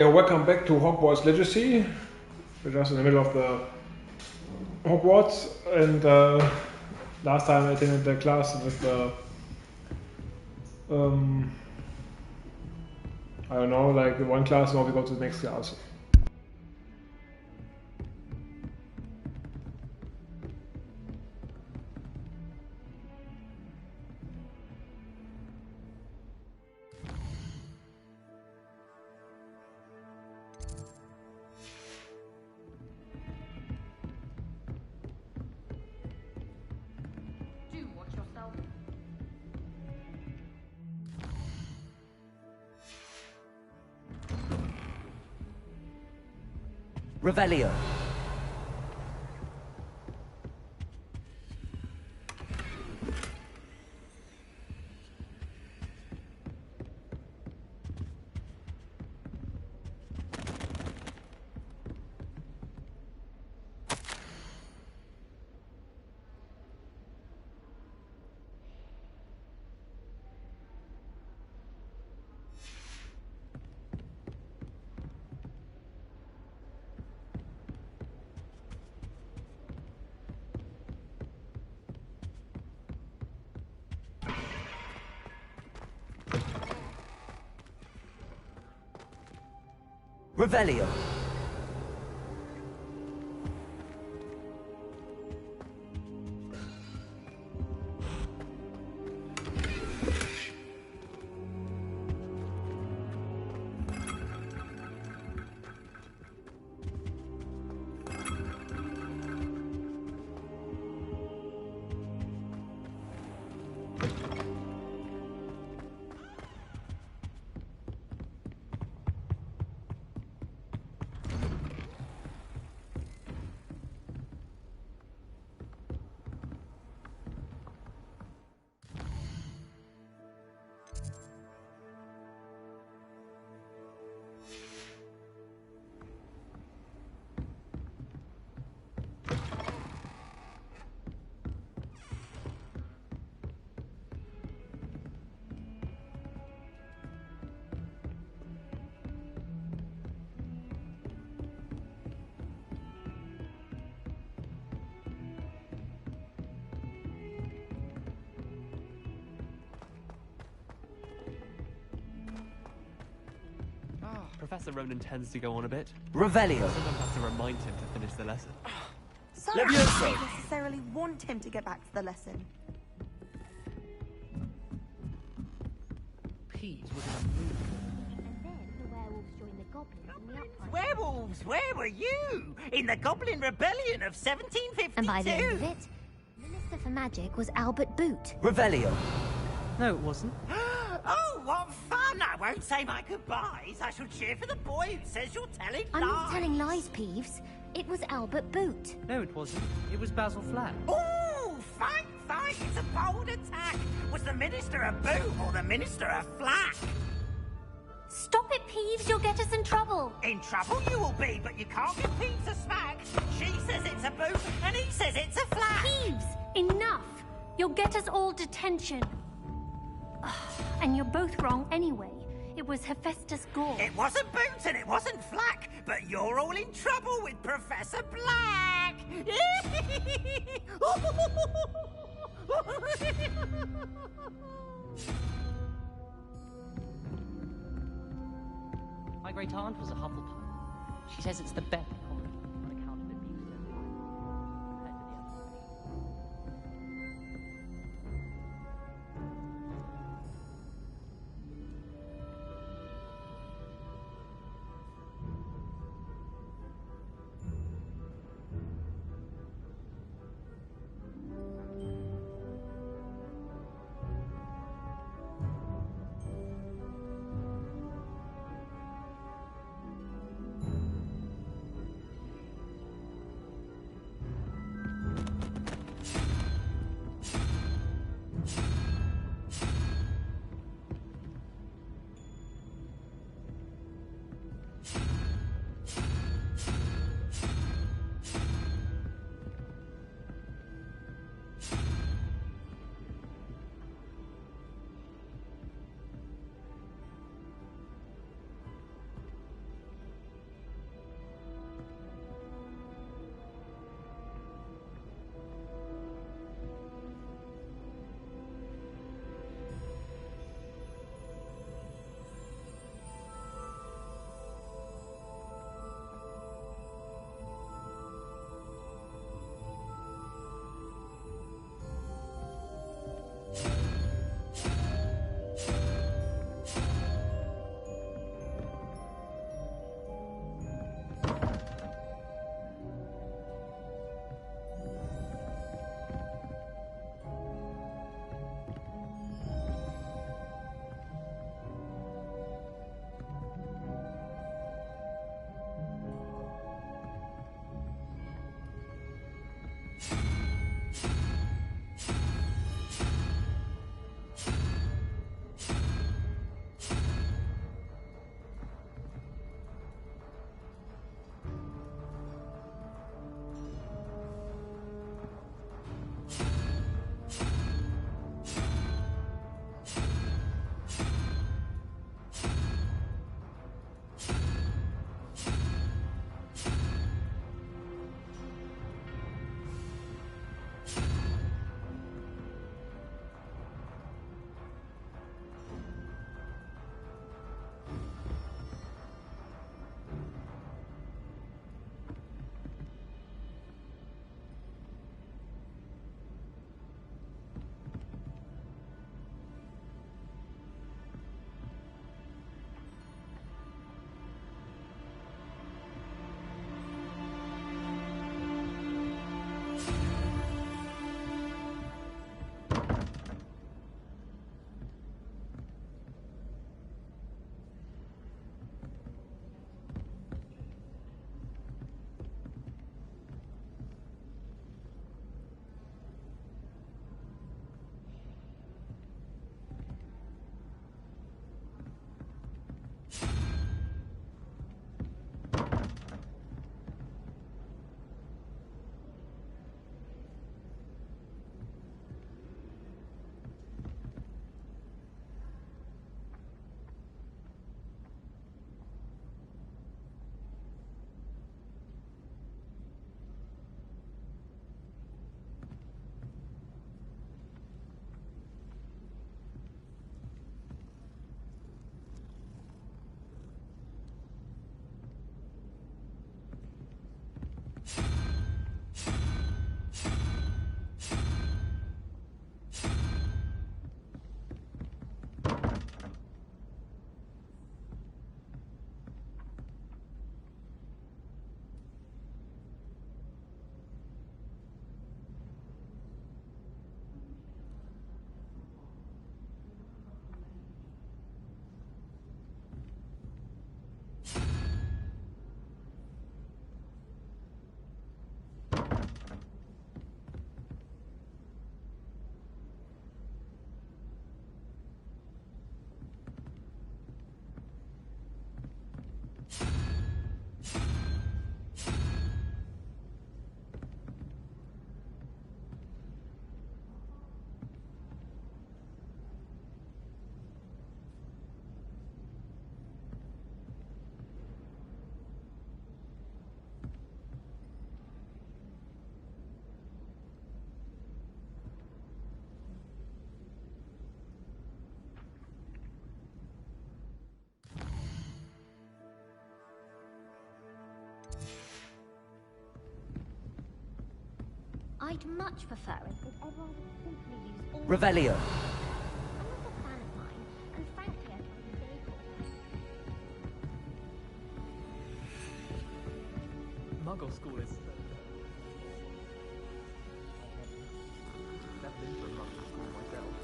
Yeah, welcome back to Hogwarts Legacy. We're just in the middle of the Hogwarts, and last time I attended the class with the I don't know, like the one class. Now we go to the next class. Revelio. Revelio. Professor Ronan tends to go on a bit. Revelio. Sometimes I have to remind him to finish the lesson. Sorry, I don't necessarily want him to get back to the lesson. Peeves was in a mood. And then the werewolves joined the goblins in the uprising. Werewolves, where were you? In the Goblin Rebellion of 1752? And by the end of it, Minister for Magic was Albert Boot. Revelio. No, it wasn't. Oh, what fun! I won't say my goodbyes. I shall cheer for the boy who says you're telling I'm lies. not telling lies, Peeves. It was Albert Boot. No, it wasn't. It was Basil Flat. Oh, fight, fight! It's a bold attack. Was the Minister a boot or the Minister a flack? Stop it, Peeves. You'll get us in trouble. In trouble you will be, but you can't give Peeves a smack. She says it's a boot, and he says it's a flack. Peeves, enough. You'll get us all detention. And you're both wrong anyway. It was Hephaestus Gore. It wasn't Boots and it wasn't Flack, but you're all in trouble with Professor Black! My great aunt was a Hufflepuff. She says it's the best college on account of it being so far compared to the other three. I'd much prefer it if everyone would simply use all... Revelio. I'm not a fan of mine, and frankly, I find it very cool. Muggle school is... Never been to a Muggle school myself.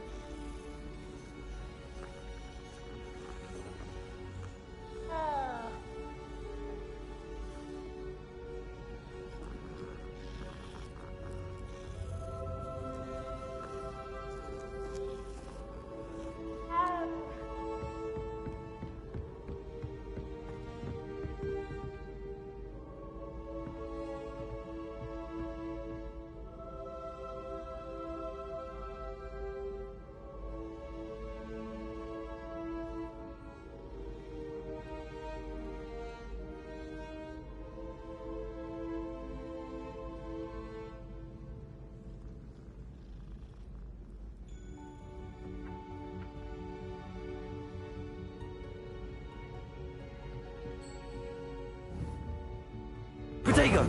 Protego.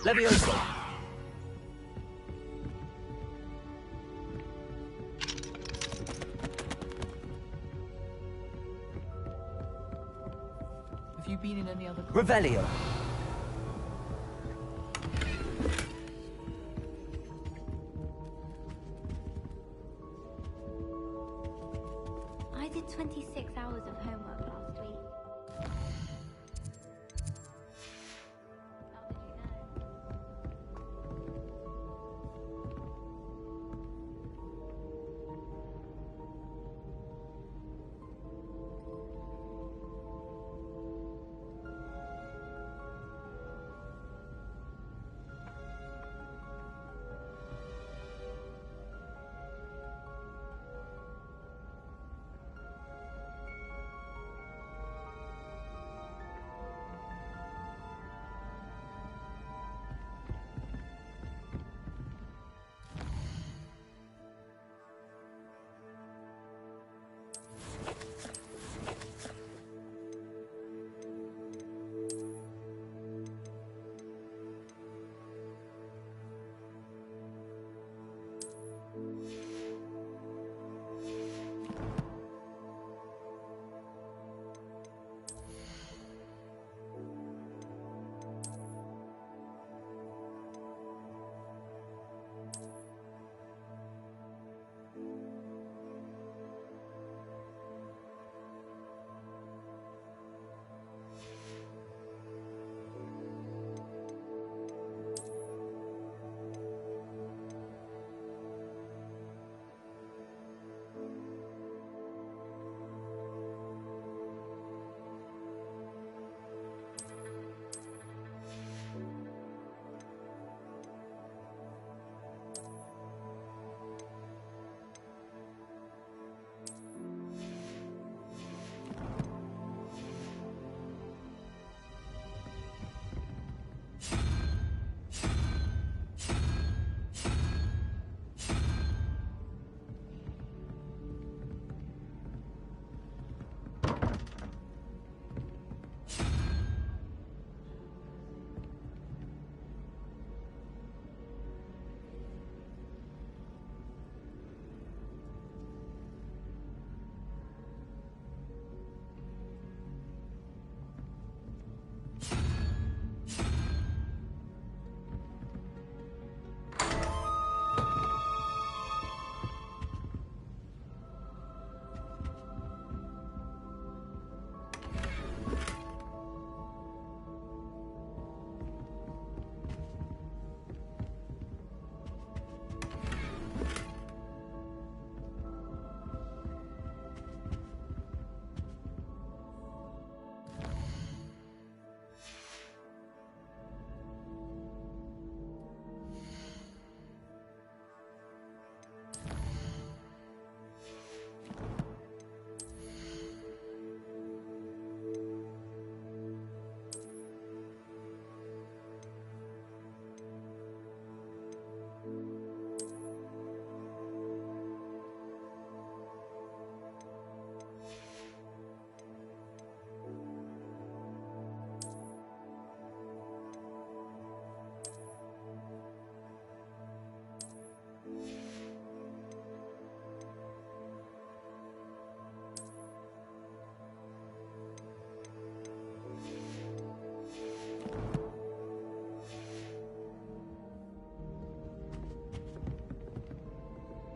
Levioso. Have you been in any other... Revelio. I did 26 hours of homework last week. How did you know?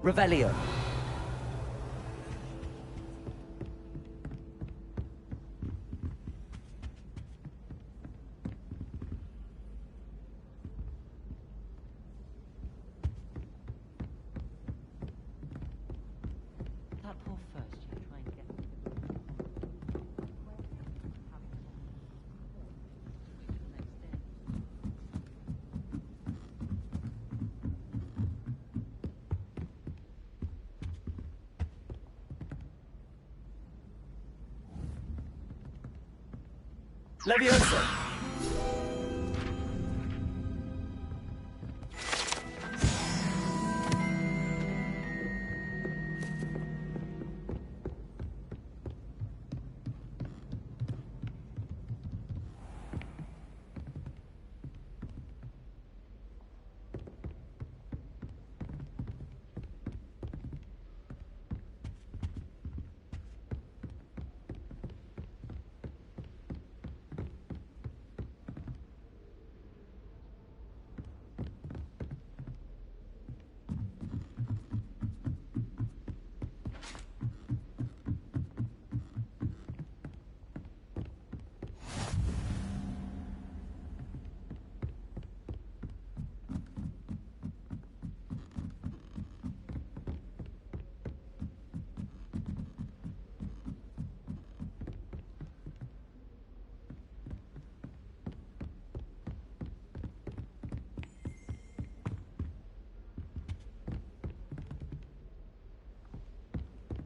Revelio. That poor first year trying to get Levioso.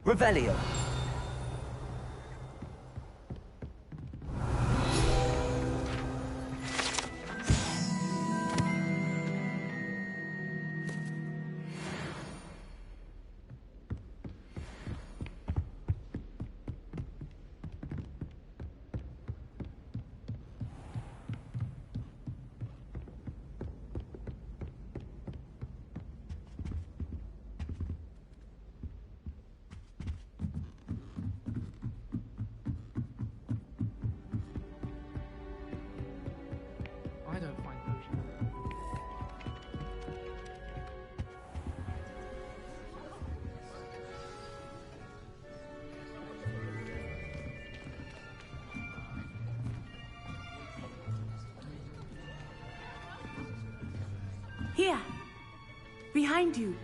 Revelio. I don't find potion. Here, behind you.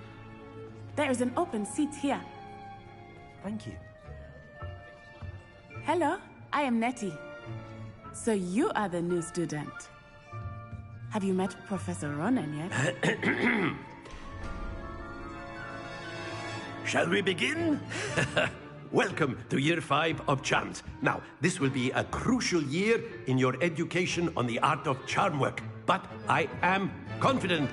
There is an open seat here. Thank you. Hello, I am Nettie. So you are the new student. Have you met Professor Ronan yet? Shall we begin? Welcome to Year 5 of Charms. Now, this will be a crucial year in your education on the art of charm work, but I am confident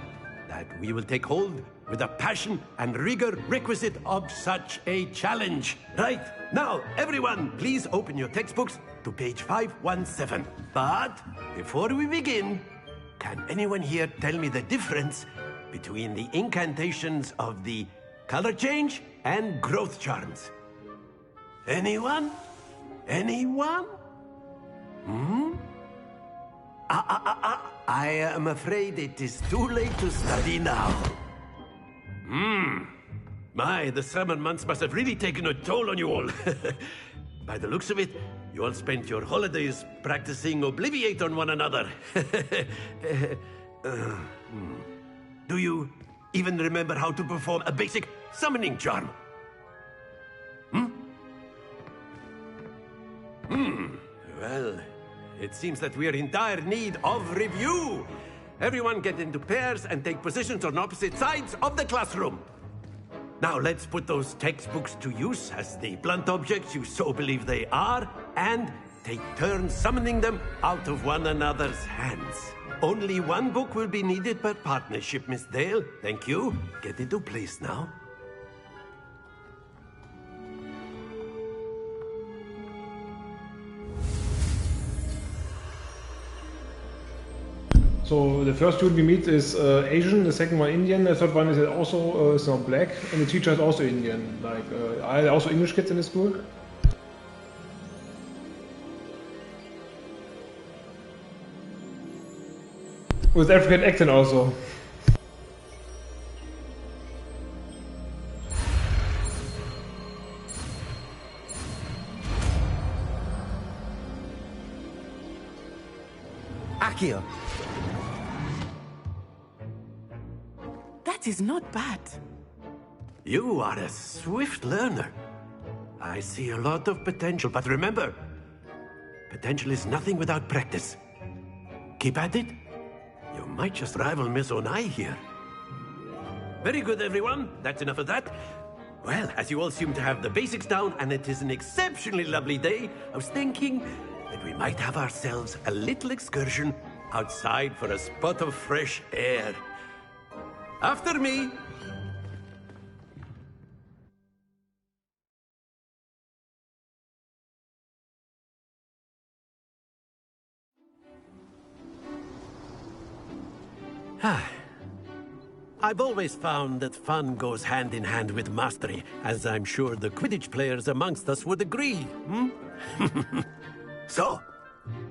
that we will take hold with the passion and rigor requisite of such a challenge. Right, now, everyone, please open your textbooks to page 517. But before we begin, can anyone here tell me the difference between the incantations of the color change and growth charms? Anyone? Anyone? I am afraid it is too late to study now. My, the summer months must have really taken a toll on you all. By the looks of it, you all spent your holidays practicing Obliviate on one another. Do you even remember how to perform a basic summoning charm? Well, it seems that we are in dire need of review. Everyone get into pairs and take positions on opposite sides of the classroom. Now let's put those textbooks to use as the blunt objects you so believe they are, and take turns summoning them out of one another's hands. Only one book will be needed per partnership, Miss Dale. Thank you. Get into place now. So the first student we meet is Asian, the second one Indian, the third one is also is not black, and the teacher is also Indian. Like, are there also English kids in the school? With African accent also. Accio. That is not bad. You are a swift learner. I see a lot of potential, but remember, potential is nothing without practice. Keep at it. You might just rival Miss Onai here. Very good, everyone. That's enough of that. Well, as you all seem to have the basics down, and it is an exceptionally lovely day, I was thinking that we might have ourselves a little excursion outside for a spot of fresh air. After me. I've always found that fun goes hand in hand with mastery, as I'm sure the Quidditch players amongst us would agree. So,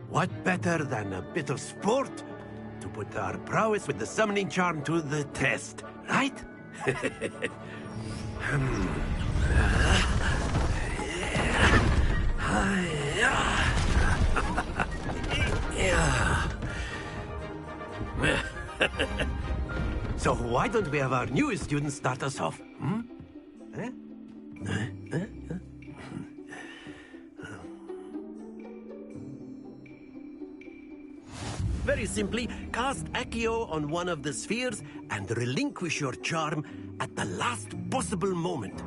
what better than a bit of sport to put our prowess with the summoning charm to the test, right? So why don't we have our newest student start us off? Very simply, cast Accio on one of the spheres and relinquish your charm at the last possible moment.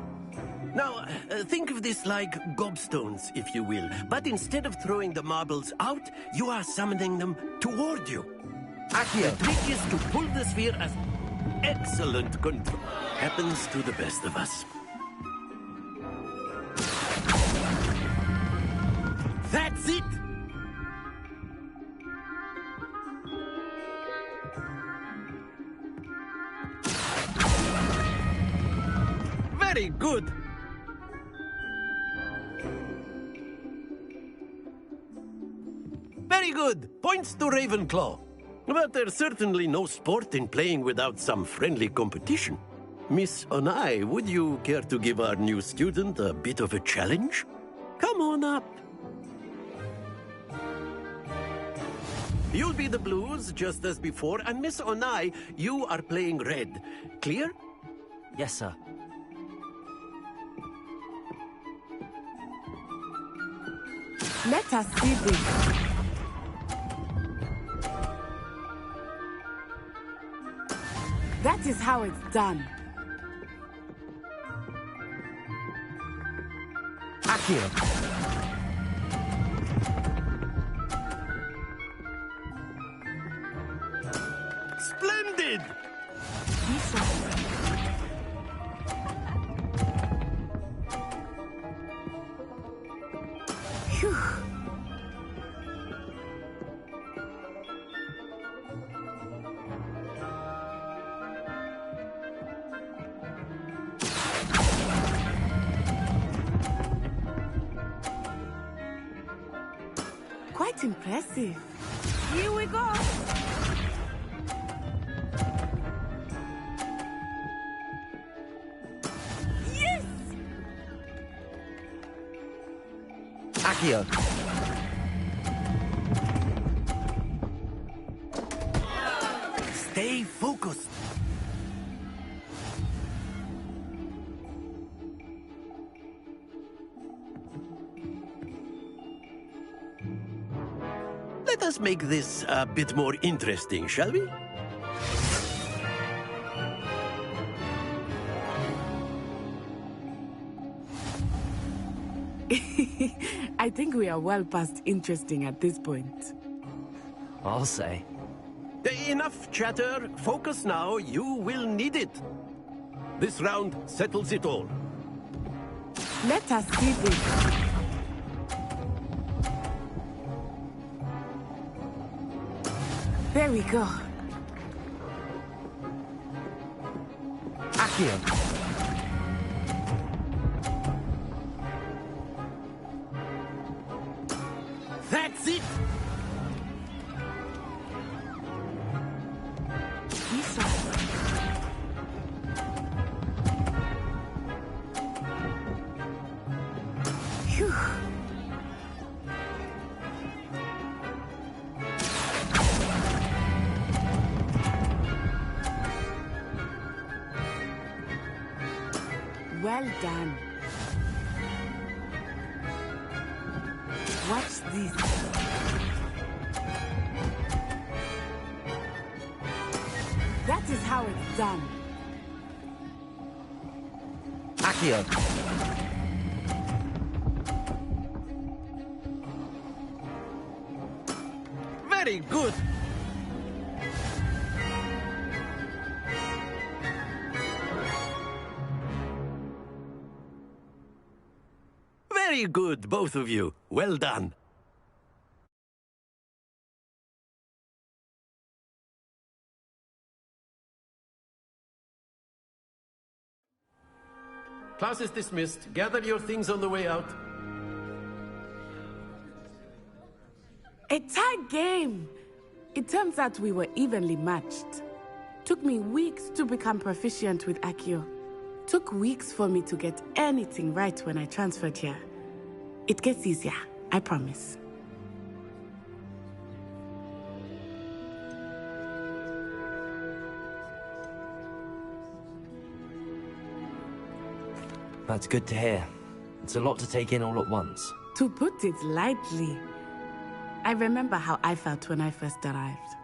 Now, think of this like gobstones, if you will. But instead of throwing the marbles out, you are summoning them toward you. Accio. The trick is to pull the sphere as excellent control. Happens to the best of us. That's it! Very good! Very good! Points to Ravenclaw. But there's certainly no sport in playing without some friendly competition. Miss Onai, would you care to give our new student a bit of a challenge? Come on up. You'll be the blues, just as before, and Miss Onai, you are playing red. Clear? Yes, sir. Let us see this. That is how it's done. Accio. Splendid! Phew. Quite impressive. Here we go. Yes! Accio. Stay focused. Let us make this a bit more interesting, shall we? I think we are well past interesting at this point. I'll say. Enough chatter. Focus now. You will need it. This round settles it all. Let us see this. There we go. Accio. That's it! Well done. Watch this. That is how it's done. Accio. Very good. Very good, both of you. Well done. Class is dismissed. Gather your things on the way out. A tight game. It turns out we were evenly matched. Took me weeks to become proficient with Accio. Took weeks for me to get anything right when I transferred here. It gets easier, I promise. That's good to hear. It's a lot to take in all at once. To put it lightly, I remember how I felt when I first arrived.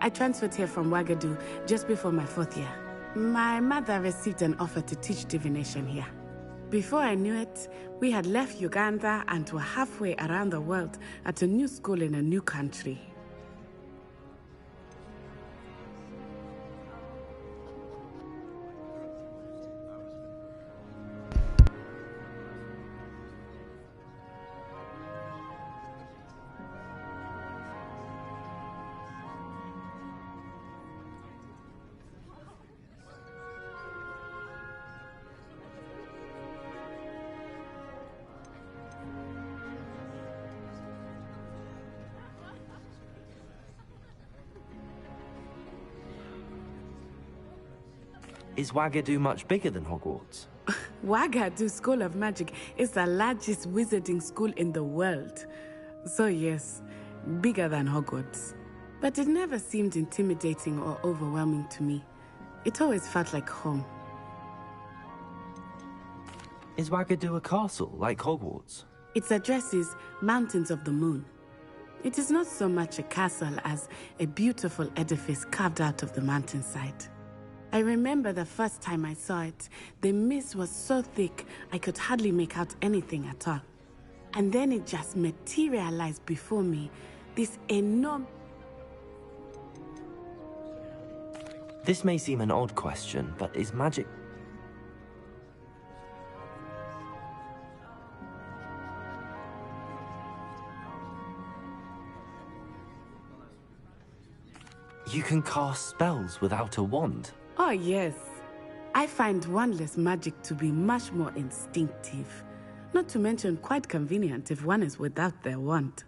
I transferred here from Ouagadougou just before my 4th year. My mother received an offer to teach divination here. Before I knew it, we had left Uganda and were halfway around the world at a new school in a new country. Is Ouagadougou much bigger than Hogwarts? Ouagadougou School of Magic is the largest wizarding school in the world. So yes, bigger than Hogwarts. But it never seemed intimidating or overwhelming to me. It always felt like home. Is Ouagadougou a castle, like Hogwarts? Its address is Mountains of the Moon. It is not so much a castle as a beautiful edifice carved out of the mountainside. I remember the first time I saw it, the mist was so thick I could hardly make out anything at all. And then it just materialized before me, this enormous... This may seem an odd question, but is magic... You can cast spells without a wand? Oh yes. I find wandless magic to be much more instinctive. Not to mention quite convenient if one is without their wand.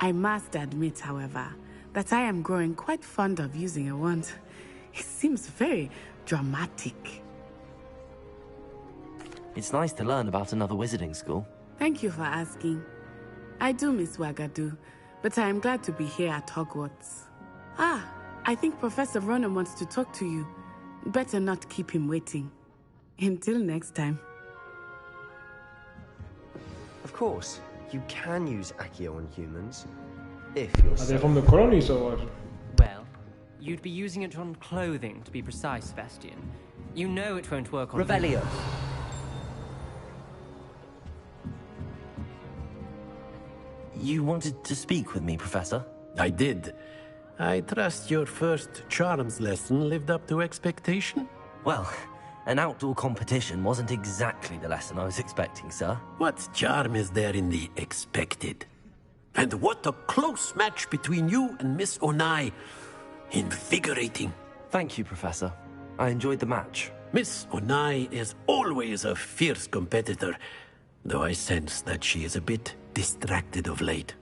I must admit, however, that I am growing quite fond of using a wand. It seems very dramatic. It's nice to learn about another wizarding school. Thank you for asking. I do miss Ouagadougou, but I am glad to be here at Hogwarts. Ah, I think Professor Ronan wants to talk to you. Better not keep him waiting. Until next time. Of course, you can use Accio on humans, if you're... Are they from the colonies or what? Well, you'd be using it on clothing, to be precise, Sebastian. You know it won't work on... Revelio. You wanted to speak with me, Professor? I did. I trust your first charms lesson lived up to expectation? Well, an outdoor competition wasn't exactly the lesson I was expecting, sir. What charm is there in the expected? And what a close match between you and Miss Onai. Invigorating. Thank you, Professor. I enjoyed the match. Miss Onai is always a fierce competitor, though I sense that she is a bit distracted of late.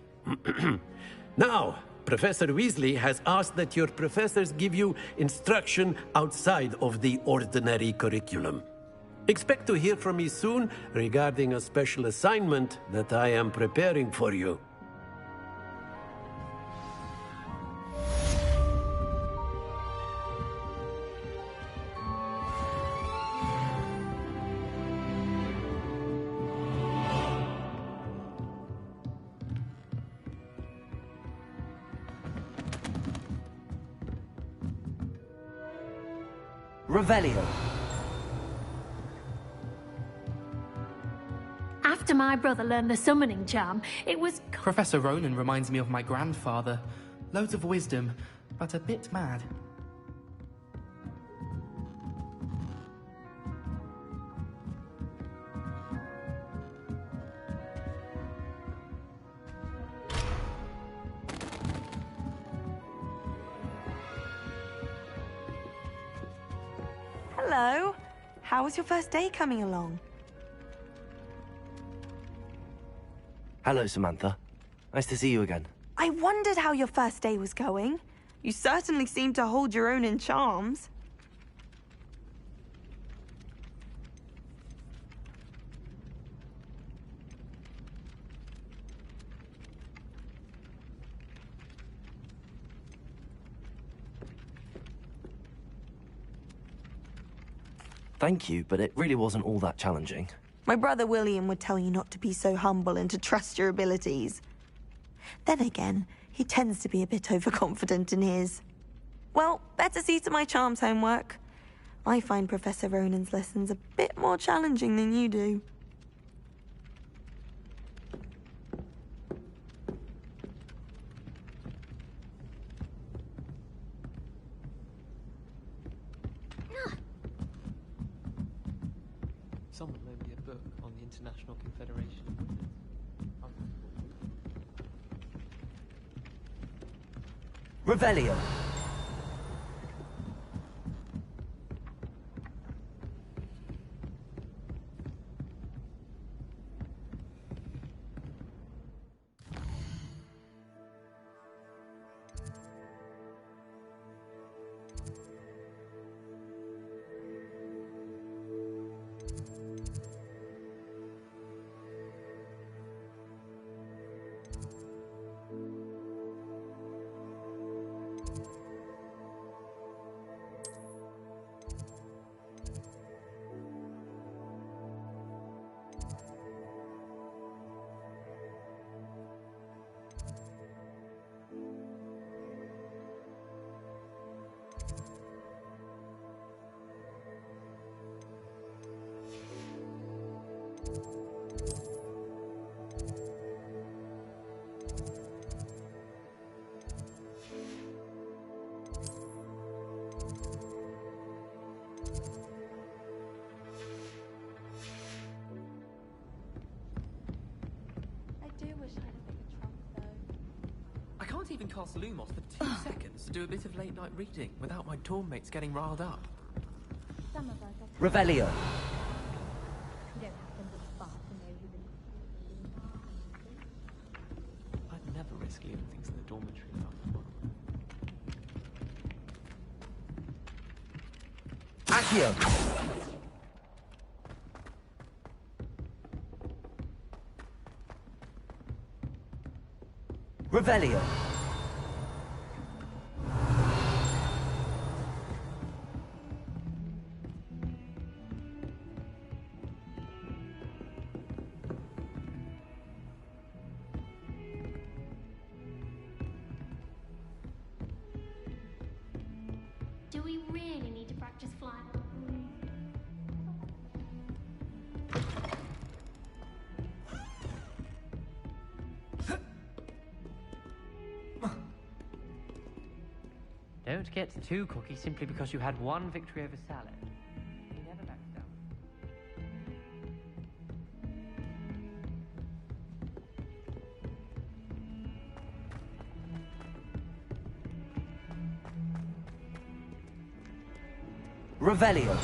Now, Professor Weasley has asked that your professors give you instruction outside of the ordinary curriculum. Expect to hear from me soon regarding a special assignment that I am preparing for you. Revelio. After my brother learned the summoning charm, it was... Professor Ronan reminds me of my grandfather. Loads of wisdom, but a bit mad. Hello. How was your first day coming along? Hello, Samantha. Nice to see you again. I wondered how your first day was going. You certainly seem to hold your own in charms. Thank you, but it really wasn't all that challenging. My brother William would tell you not to be so humble and to trust your abilities. Then again, he tends to be a bit overconfident in his. Well, better see to my charms homework. I find Professor Ronan's lessons a bit more challenging than you do. Someone loaned me a book on the International Confederation of Wizards. Revelio. I can't even cast Lumos for 2 seconds to do a bit of late-night reading without my dorm mates getting riled up. Revelio. I'd never risk leaving things in the dormitory without Accio. Revelio. Do we really need to practice flying? Don't get too cocky simply because you had one victory over Salad. He never backs down. Revelio.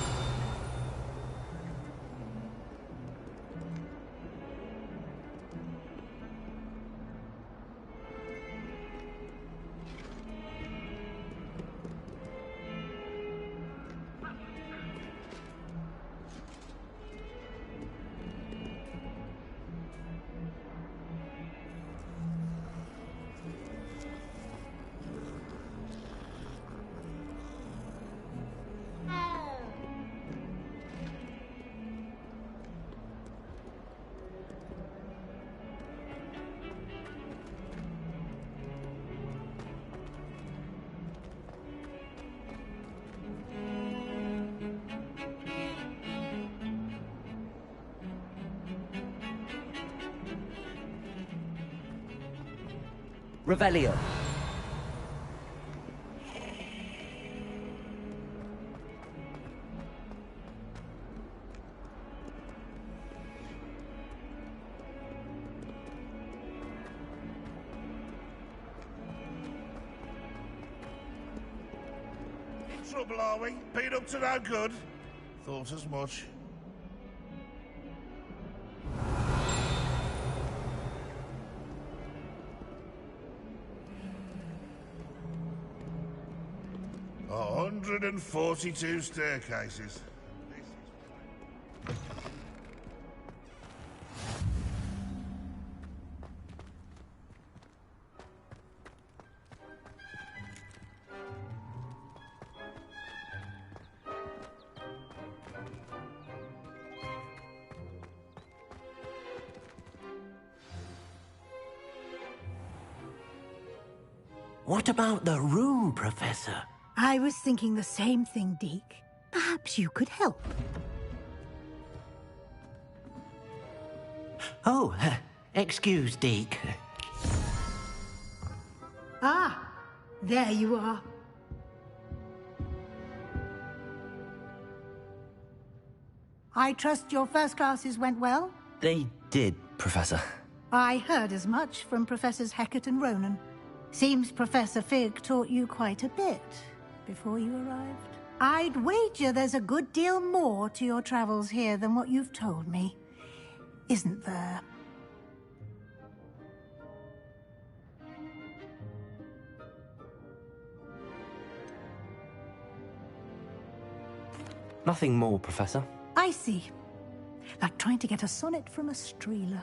Revelio. In trouble, are we? Been up to no good? Thought as much. A 142 staircases. What about the room, Professor? I was thinking the same thing, Deke. Perhaps you could help. Oh, excuse, Deke. Ah, there you are. I trust your first classes went well? They did, Professor. I heard as much from Professors Hecat and Ronan. Seems Professor Fig taught you quite a bit before you arrived. I'd wager there's a good deal more to your travels here than what you've told me. Isn't there? Nothing more, Professor. I see. Like trying to get a sonnet from a streeler.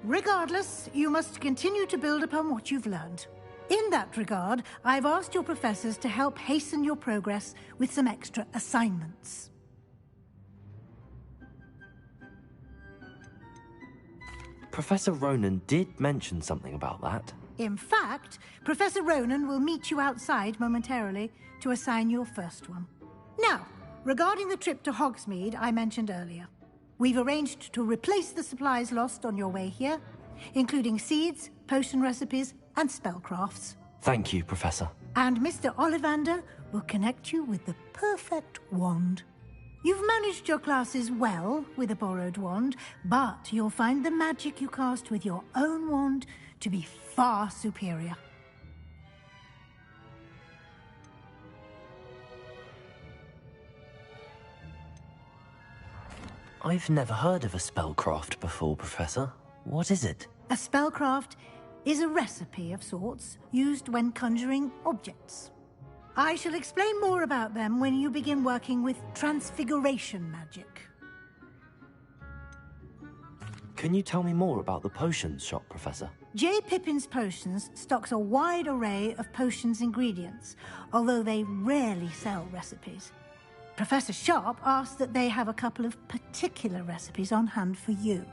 Regardless, you must continue to build upon what you've learned. In that regard, I've asked your professors to help hasten your progress with some extra assignments. Professor Ronan did mention something about that. In fact, Professor Ronan will meet you outside momentarily to assign your first one. Now, regarding the trip to Hogsmeade I mentioned earlier, we've arranged to replace the supplies lost on your way here, including seeds, potion recipes, and spellcrafts. Thank you, Professor. And Mr. Ollivander will connect you with the perfect wand. You've managed your classes well with a borrowed wand, but you'll find the magic you cast with your own wand to be far superior. I've never heard of a spellcraft before, Professor. What is it? A spellcraft is a recipe of sorts used when conjuring objects. I shall explain more about them when you begin working with transfiguration magic. Can you tell me more about the potions shop, Professor? J. Pippin's Potions stocks a wide array of potions ingredients, although they rarely sell recipes. Professor Sharp asked that they have a couple of particular recipes on hand for you.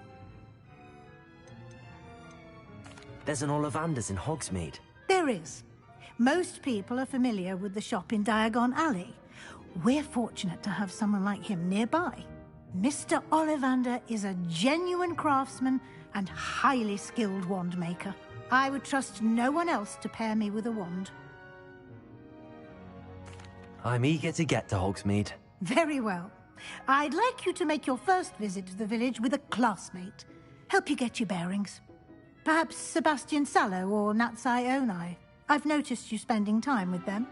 There's an Ollivander's in Hogsmeade. There is. Most people are familiar with the shop in Diagon Alley. We're fortunate to have someone like him nearby. Mr. Ollivander is a genuine craftsman and highly skilled wand maker. I would trust no one else to pair me with a wand. I'm eager to get to Hogsmeade. Very well. I'd like you to make your first visit to the village with a classmate. Help you get your bearings. Perhaps Sebastian Sallow or Natsai Onai. I've noticed you spending time with them.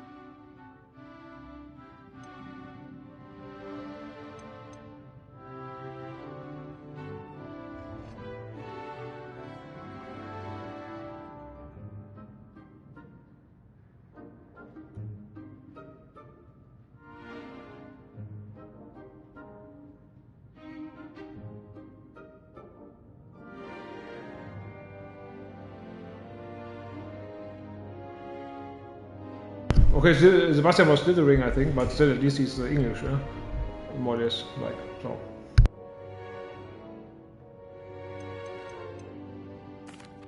Okay, so Sebastian was slithering, I think, but still at least he's English, yeah? More or less, like, so.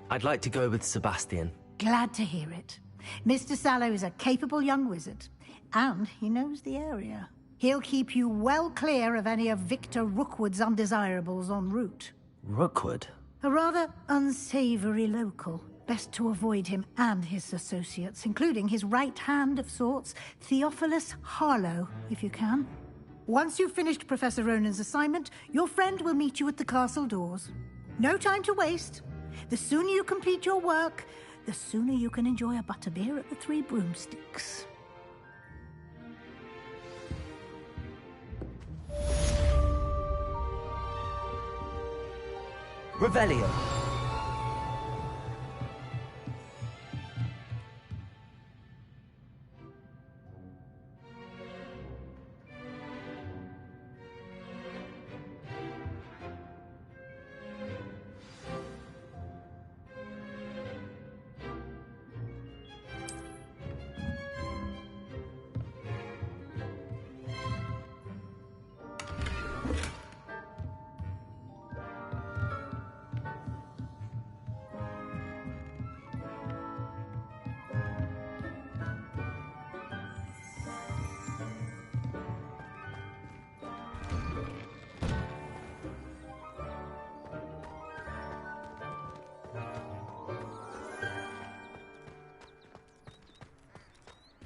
I'd like to go with Sebastian. Glad to hear it. Mr. Sallow is a capable young wizard, and he knows the area. He'll keep you well clear of any of Victor Rookwood's undesirables en route. Rookwood? A rather unsavory local, best to avoid him and his associates, including his right hand of sorts, Theophilus Harlow, if you can. Once you've finished Professor Ronan's assignment, your friend will meet you at the castle doors. No time to waste. The sooner you complete your work, the sooner you can enjoy a butterbeer at the Three Broomsticks. Revelio.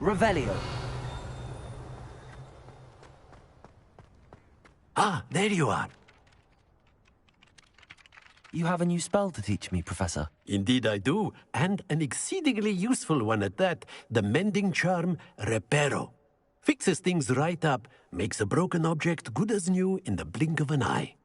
Revelio. Ah, there you are. You have a new spell to teach me, Professor. Indeed I do, and an exceedingly useful one at that. The mending charm, Reparo. Fixes things right up, makes a broken object good as new in the blink of an eye.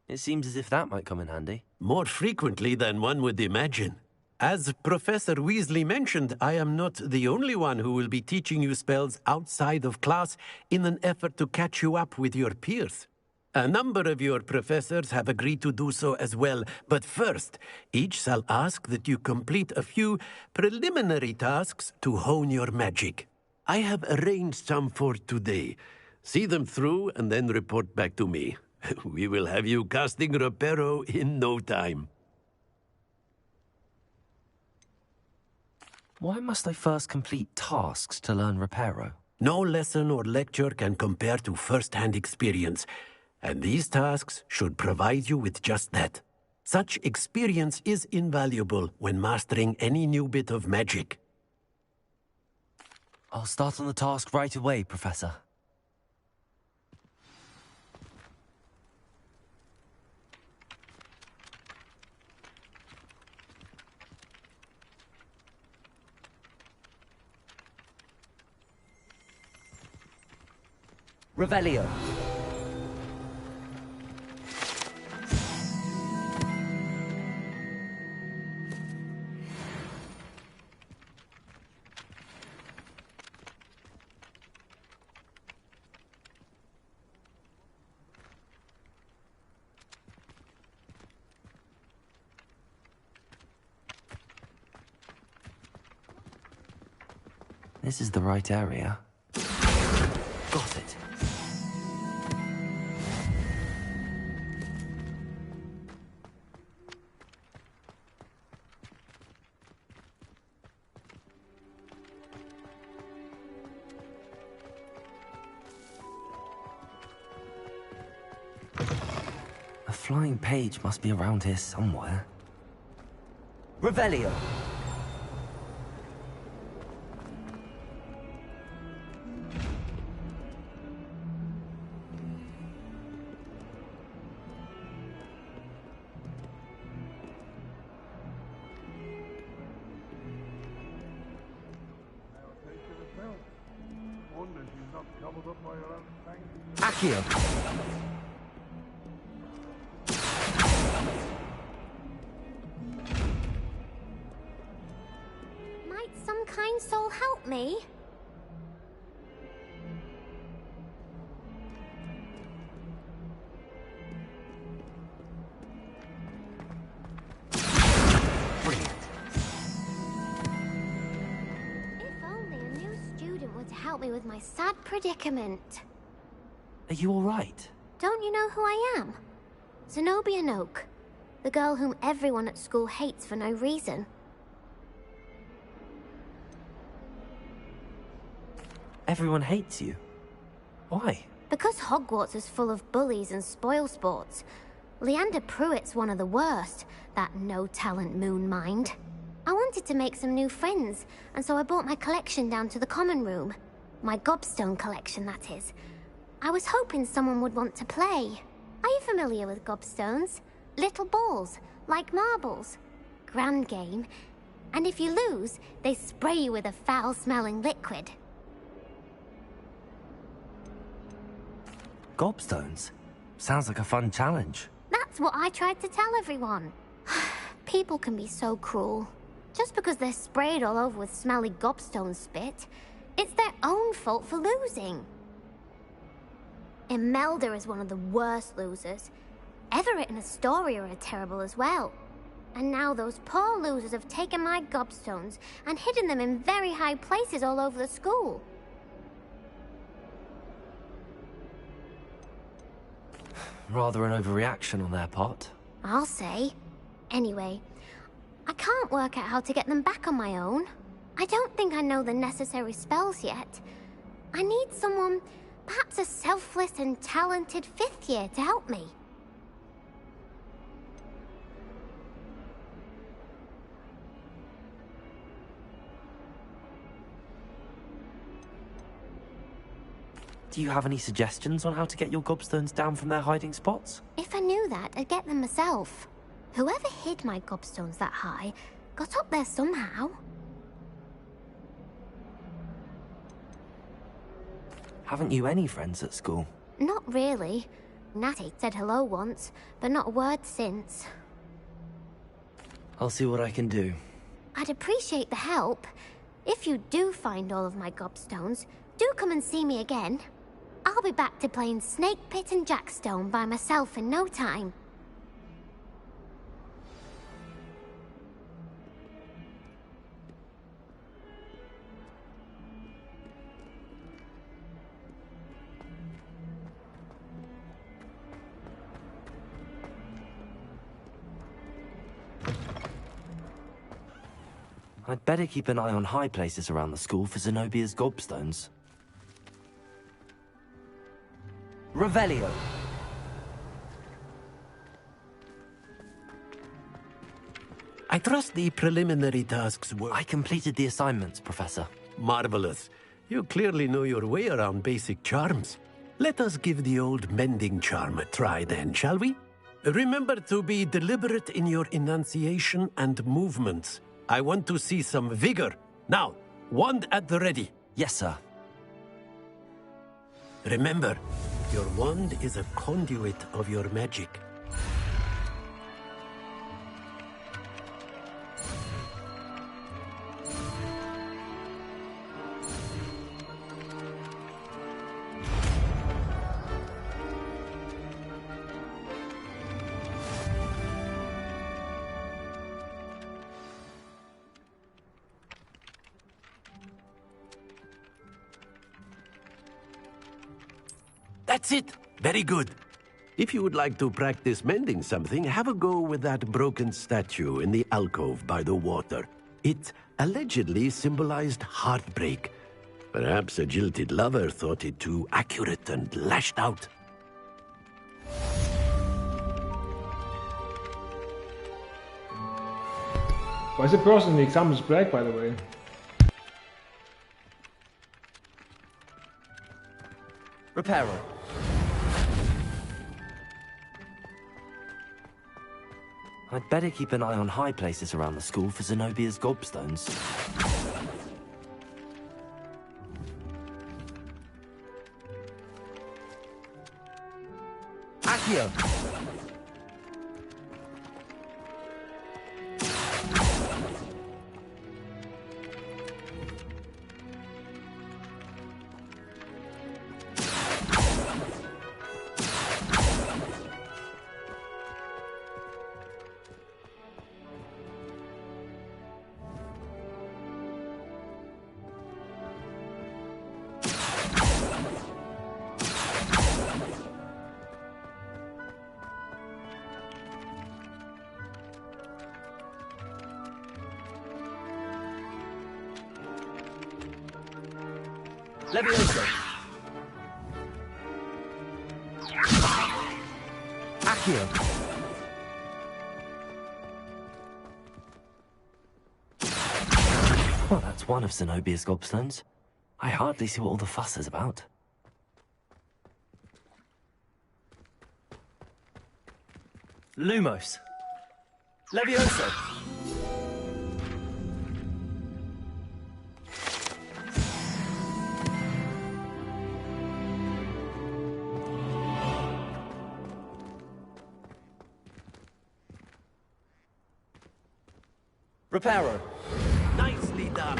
It seems as if that might come in handy. More frequently than one would imagine. As Professor Weasley mentioned, I am not the only one who will be teaching you spells outside of class in an effort to catch you up with your peers. A number of your professors have agreed to do so as well, but first, each shall ask that you complete a few preliminary tasks to hone your magic. I have arranged some for today. See them through and then report back to me. We will have you casting Reparo in no time. Why must I first complete tasks to learn Reparo? No lesson or lecture can compare to first-hand experience, and these tasks should provide you with just that. Such experience is invaluable when mastering any new bit of magic. I'll start on the task right away, Professor. Revelio. This is the right area. Got it. A flying page must be around here somewhere. Revelio. Accio. Might some kind soul help me? Brilliant. If only a new student were to help me with my sad predicament. Are you all right? Don't you know who I am? Zenobia Noak, the girl whom everyone at school hates for no reason. Everyone hates you. Why? Because Hogwarts is full of bullies and spoilsports. Leander Pruitt's one of the worst, that no-talent moon mind. I wanted to make some new friends, and so I brought my collection down to the common room. My gobstone collection, that is. I was hoping someone would want to play. Are you familiar with gobstones? Little balls, like marbles. Grand game. And if you lose, they spray you with a foul-smelling liquid. Gobstones? Sounds like a fun challenge. That's what I tried to tell everyone. People can be so cruel. Just because they're sprayed all over with smelly gobstone spit, it's their own fault for losing. Imelda is one of the worst losers. Everett and Astoria are terrible as well. And now those poor losers have taken my gobstones and hidden them in very high places all over the school. Rather an overreaction on their part. I'll say. Anyway, I can't work out how to get them back on my own. I don't think I know the necessary spells yet. I need someone, perhaps a selfless and talented 5th year to help me. Do you have any suggestions on how to get your gobstones down from their hiding spots? If I knew that, I'd get them myself. Whoever hid my gobstones that high got up there somehow. Haven't you any friends at school? Not really. Natty said hello once, but not a word since. I'll see what I can do. I'd appreciate the help. If you do find all of my gobstones, do come and see me again. I'll be back to playing Snake Pit and Jackstone by myself in no time. I'd better keep an eye on high places around the school for Zenobia's gobstones. Revelio! I trust the preliminary tasks were... I completed the assignments, Professor. Marvelous. You clearly know your way around basic charms. Let us give the old mending charm a try then, shall we? Remember to be deliberate in your enunciation and movements. I want to see some vigor. Now, wand at the ready. Yes, sir. Remember, your wand is a conduit of your magic. That's it! Very good. If you would like to practice mending something, have a go with that broken statue in the alcove by the water. It allegedly symbolized heartbreak. Perhaps a jilted lover thought it too accurate and lashed out. Why is the person in the examples black, by the way? Repairer. I'd better keep an eye on high places around the school for Zenobia's gobstones. Accio! Levioso. Accio. one of Zenobia's gobstones. I hardly see what all the fuss is about. Lumos. Levioso. Reparo. Nicely done.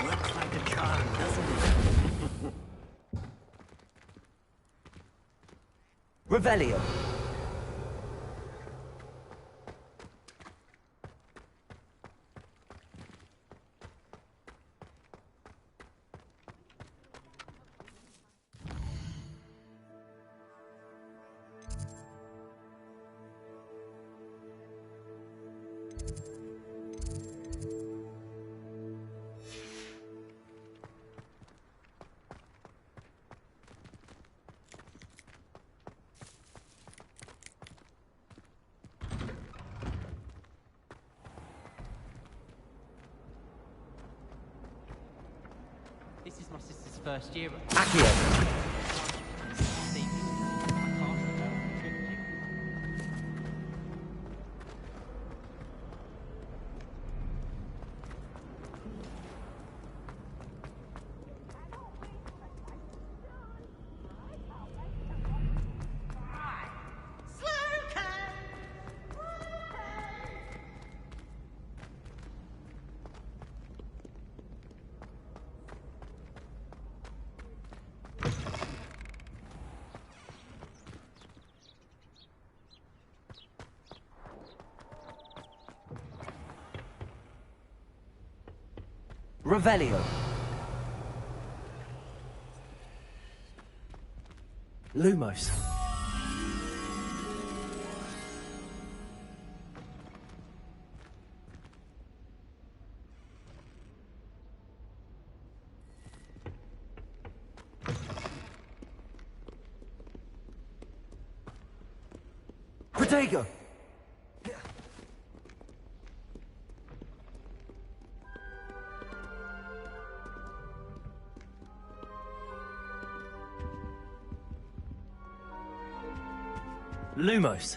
Works like a charm, doesn't it? Revelio. This is my sister's first year. Accio. Revelio. Lumos. Protego. Lumos.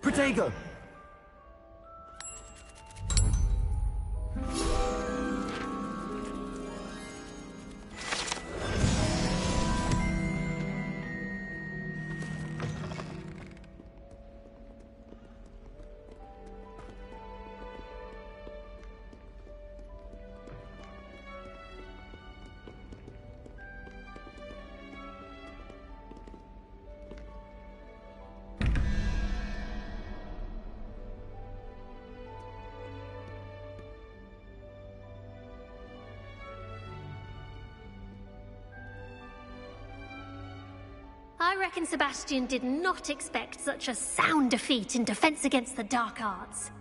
Protego. I reckon Sebastian did not expect such a sound defeat in Defense Against the Dark Arts.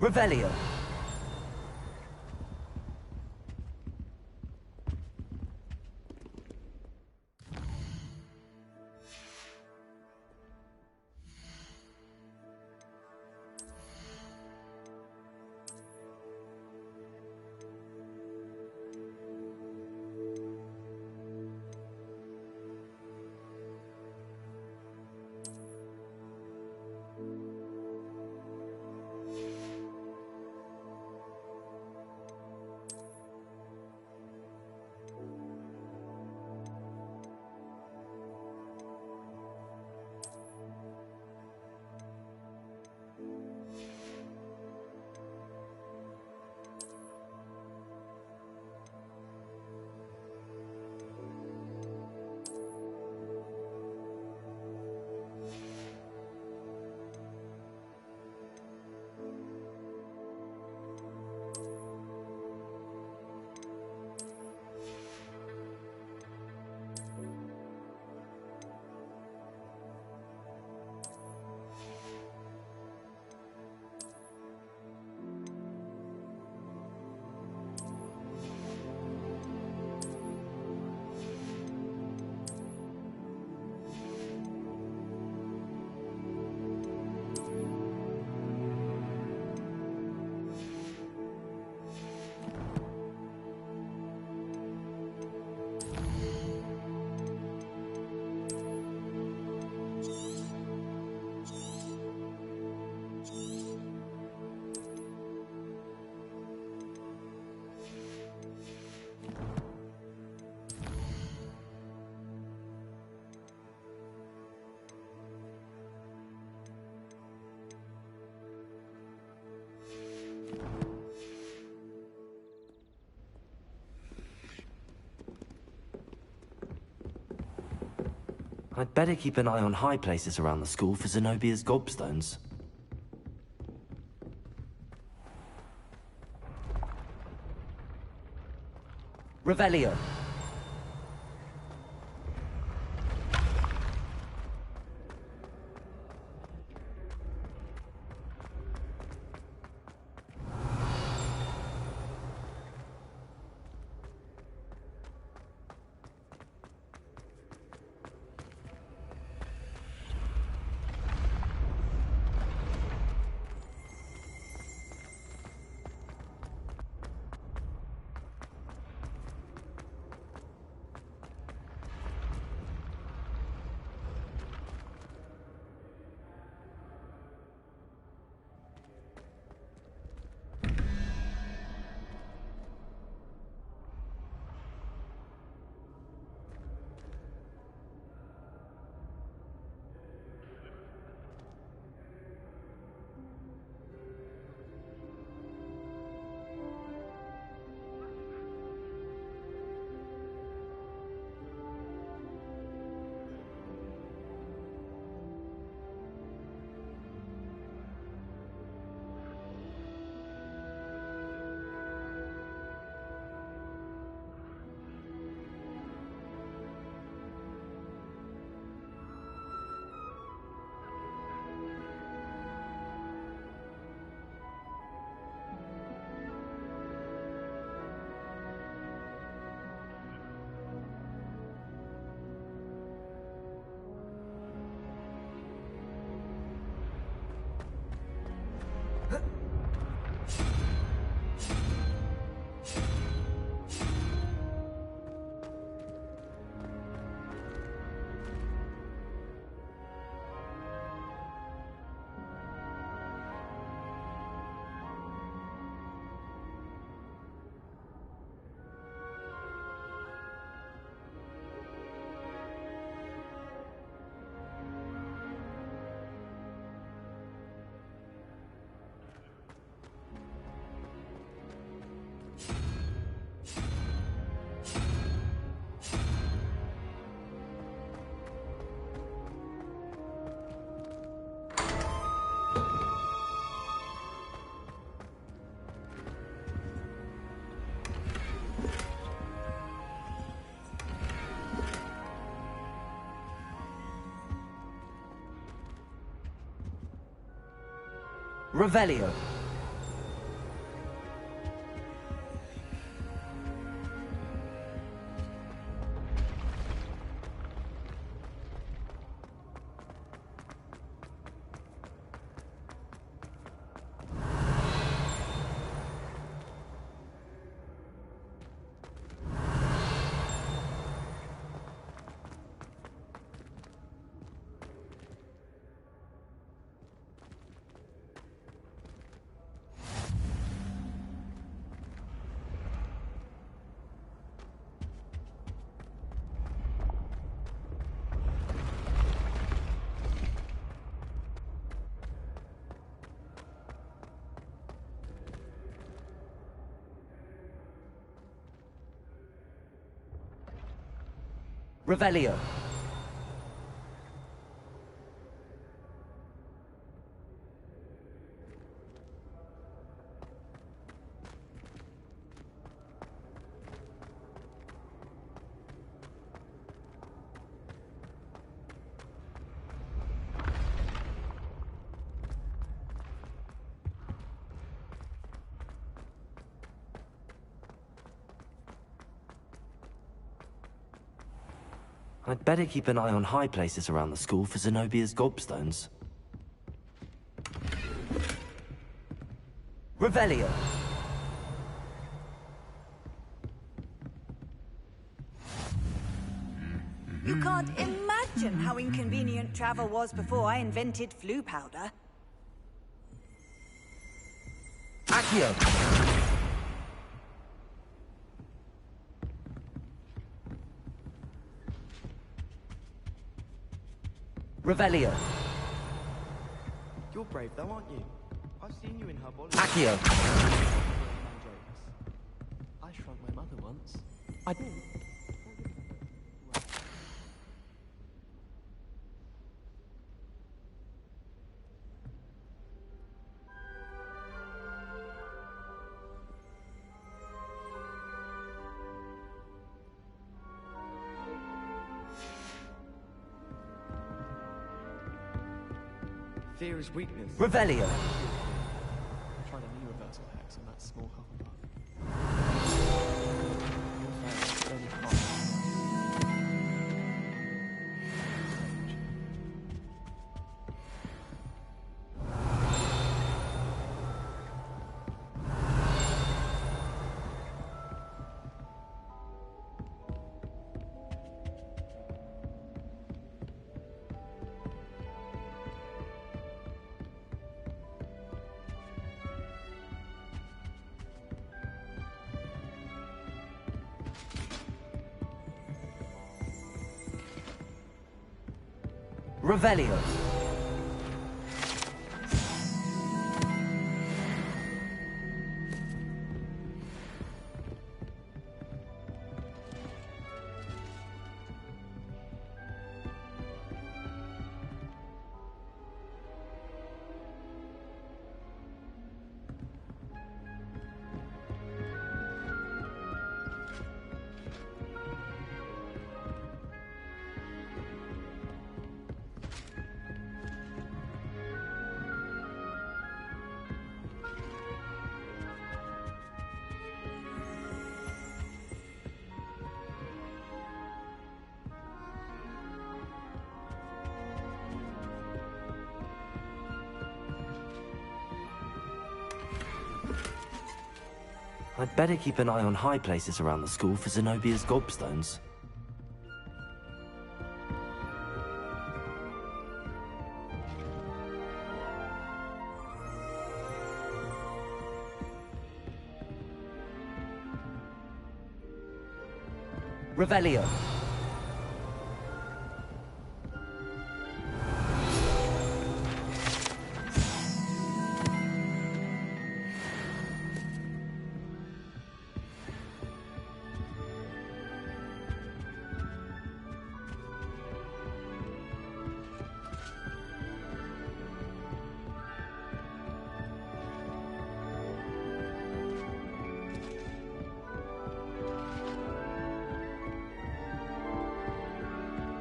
Revelio. I'd better keep an eye on high places around the school for Zenobia's gobstones. Revelio. Revelio. Revelio. I'd better keep an eye on high places around the school for Zenobia's gobstones. Revelio. You can't imagine how inconvenient travel was before I invented flu powder. Accio. Revelio. You're brave though, aren't you? I've seen you in her body. Accio. I shrunk my mother once. Fear is weakness. Revelio. I tried a new reversal hex on that small Hufflepuff. Your fair, only half. Revelio. I'd better keep an eye on high places around the school for Zenobia's gobstones. Revelio.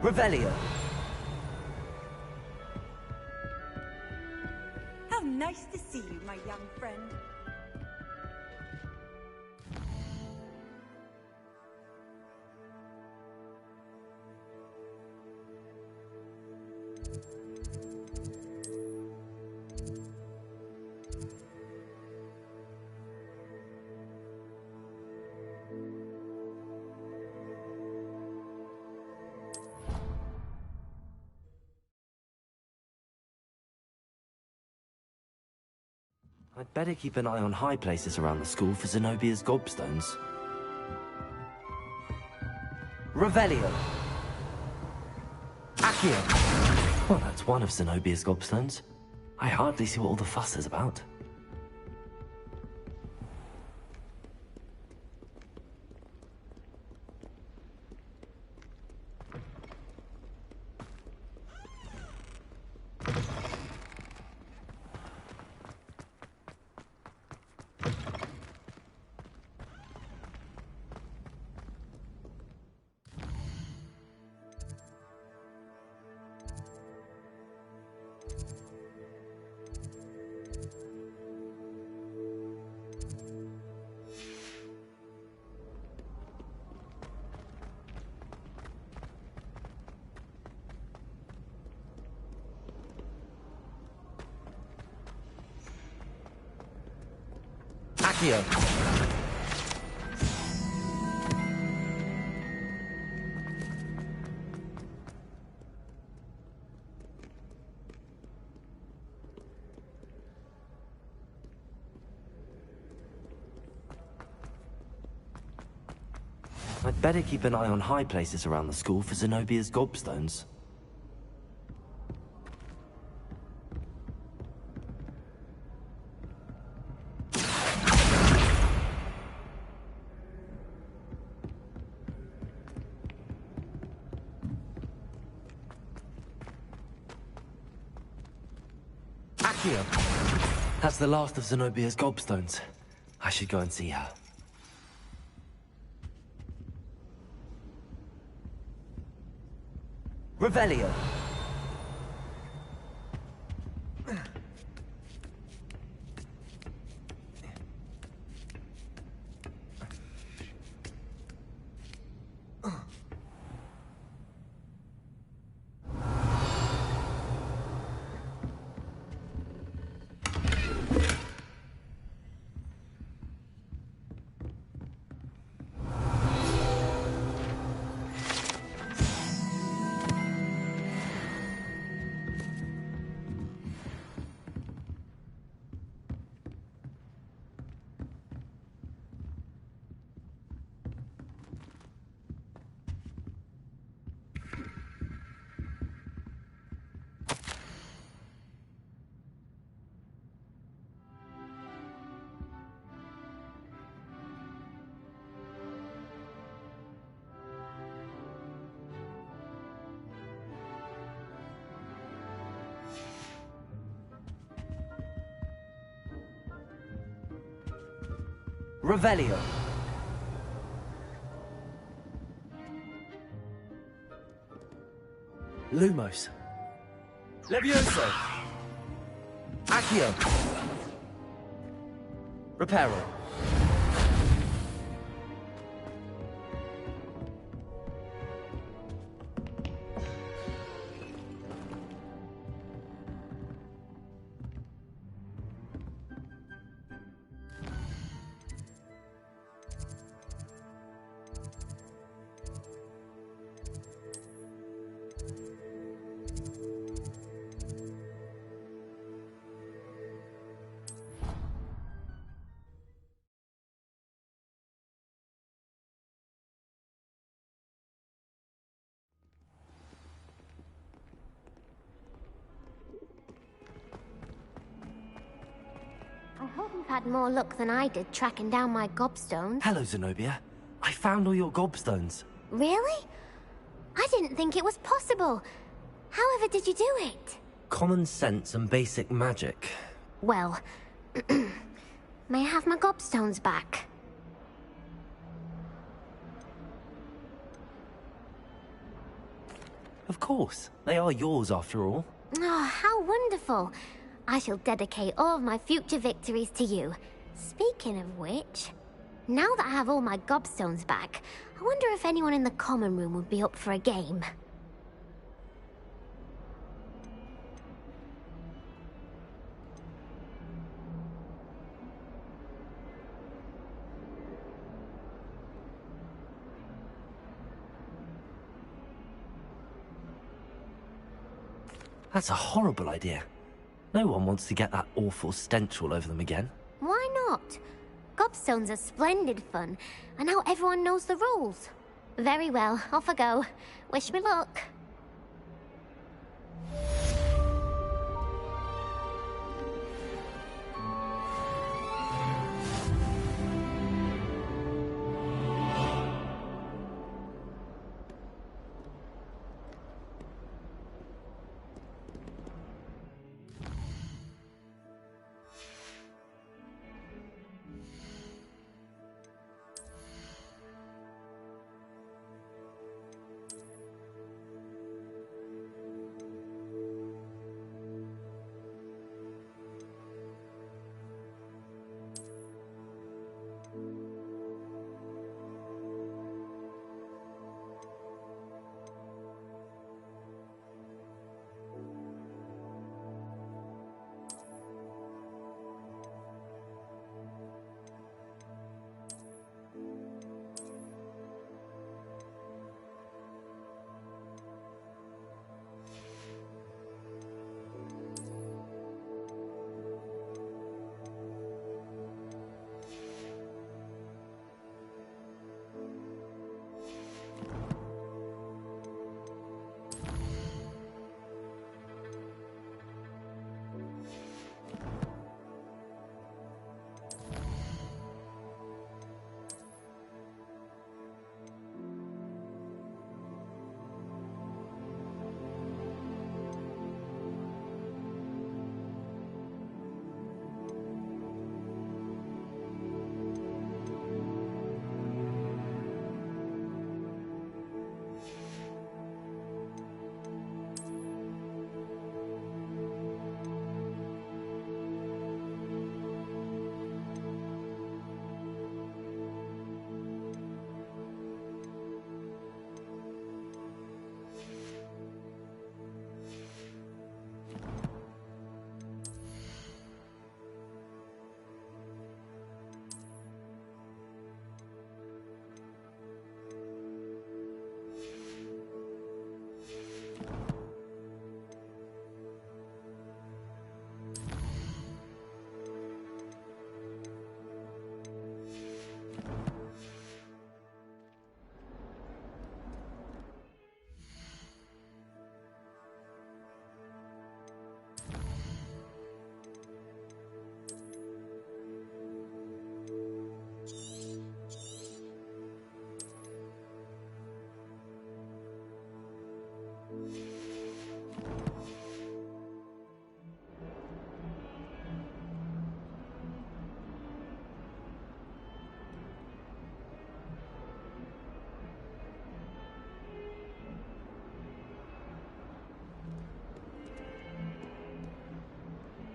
Revelio. How nice to see you, my young friend. I'd better keep an eye on high places around the school for Zenobia's gobstones. Revelio. Accio. Well, that's one of Zenobia's gobstones. I hardly see what all the fuss is about. Accio. I'd better keep an eye on high places around the school for Zenobia's gobstones. Accio. That's the last of Zenobia's gobstones. I should go and see her. Revelio. Revelio. Lumos. Levioso. Accio. Reparo. I hope you've had more luck than I did tracking down my gobstones. Hello, Zenobia. I found all your gobstones. Really? I didn't think it was possible. However did you do it? Common sense and basic magic. Well, may I have my gobstones back? Of course. They are yours after all. Oh, how wonderful. I shall dedicate all of my future victories to you. Speaking of which, now that I have all my gobstones back, I wonder if anyone in the common room would be up for a game. That's a horrible idea. No one wants to get that awful stench all over them again. Why not? Gobstones are splendid fun, and now everyone knows the rules. Very well, off I go. Wish me luck.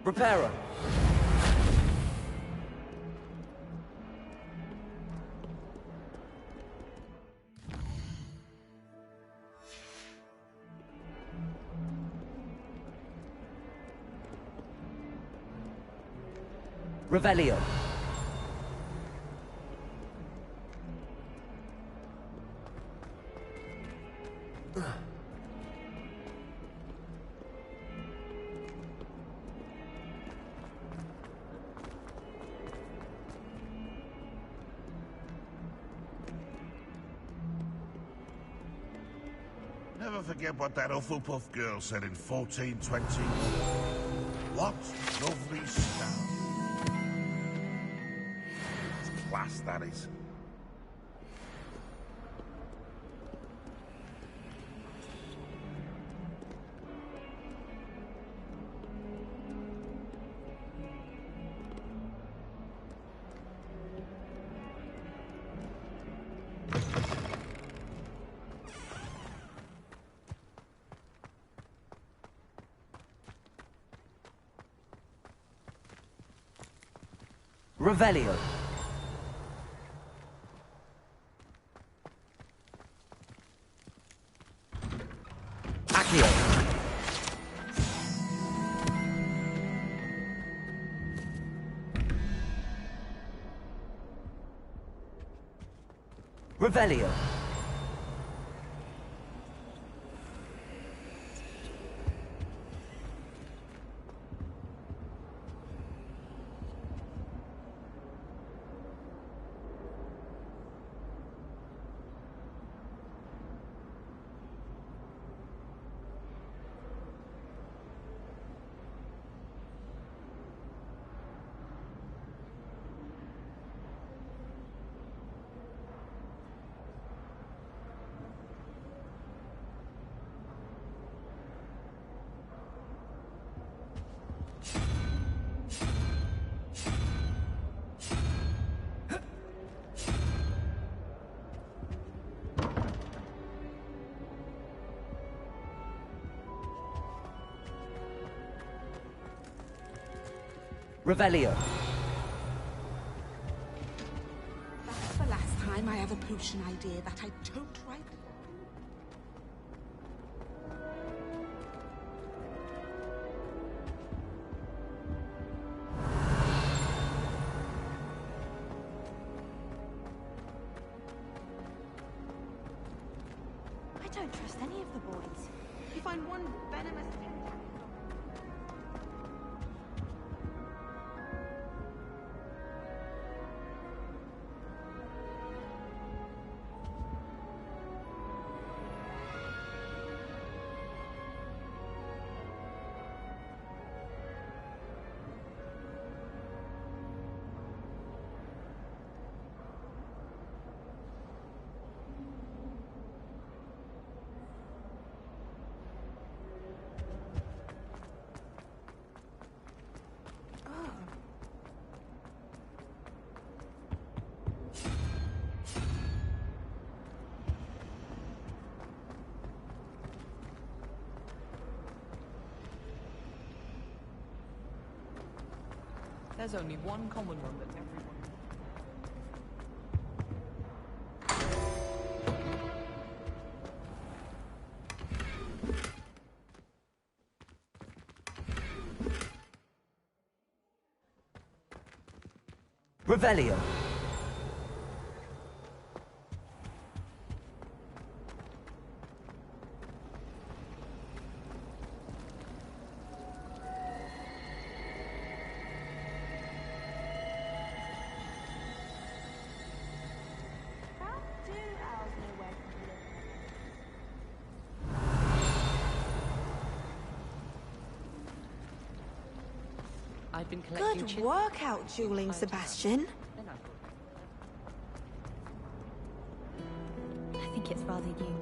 Reparo. Revelio. Never forget what that Hufflepuff girl said in 1420. What lovely stone. It's class, that is. Revelio. Accio. Revelio. Revelio. That's the last time I have a potion idea that I tote right. I don't trust any of the boys. You find one venomous tentacle. There's only one common room that everyone... Revelio. I've been collecting Good work out dueling, Sebastian. I think it's rather unique.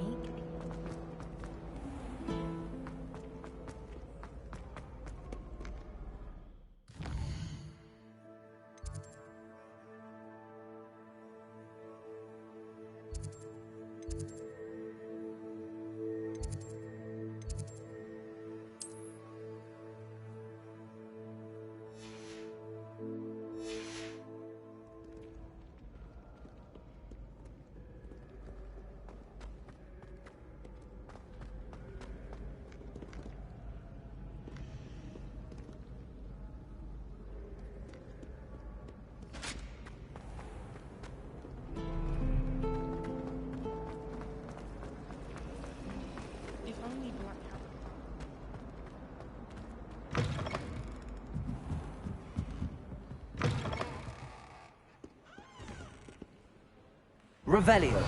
Revelio.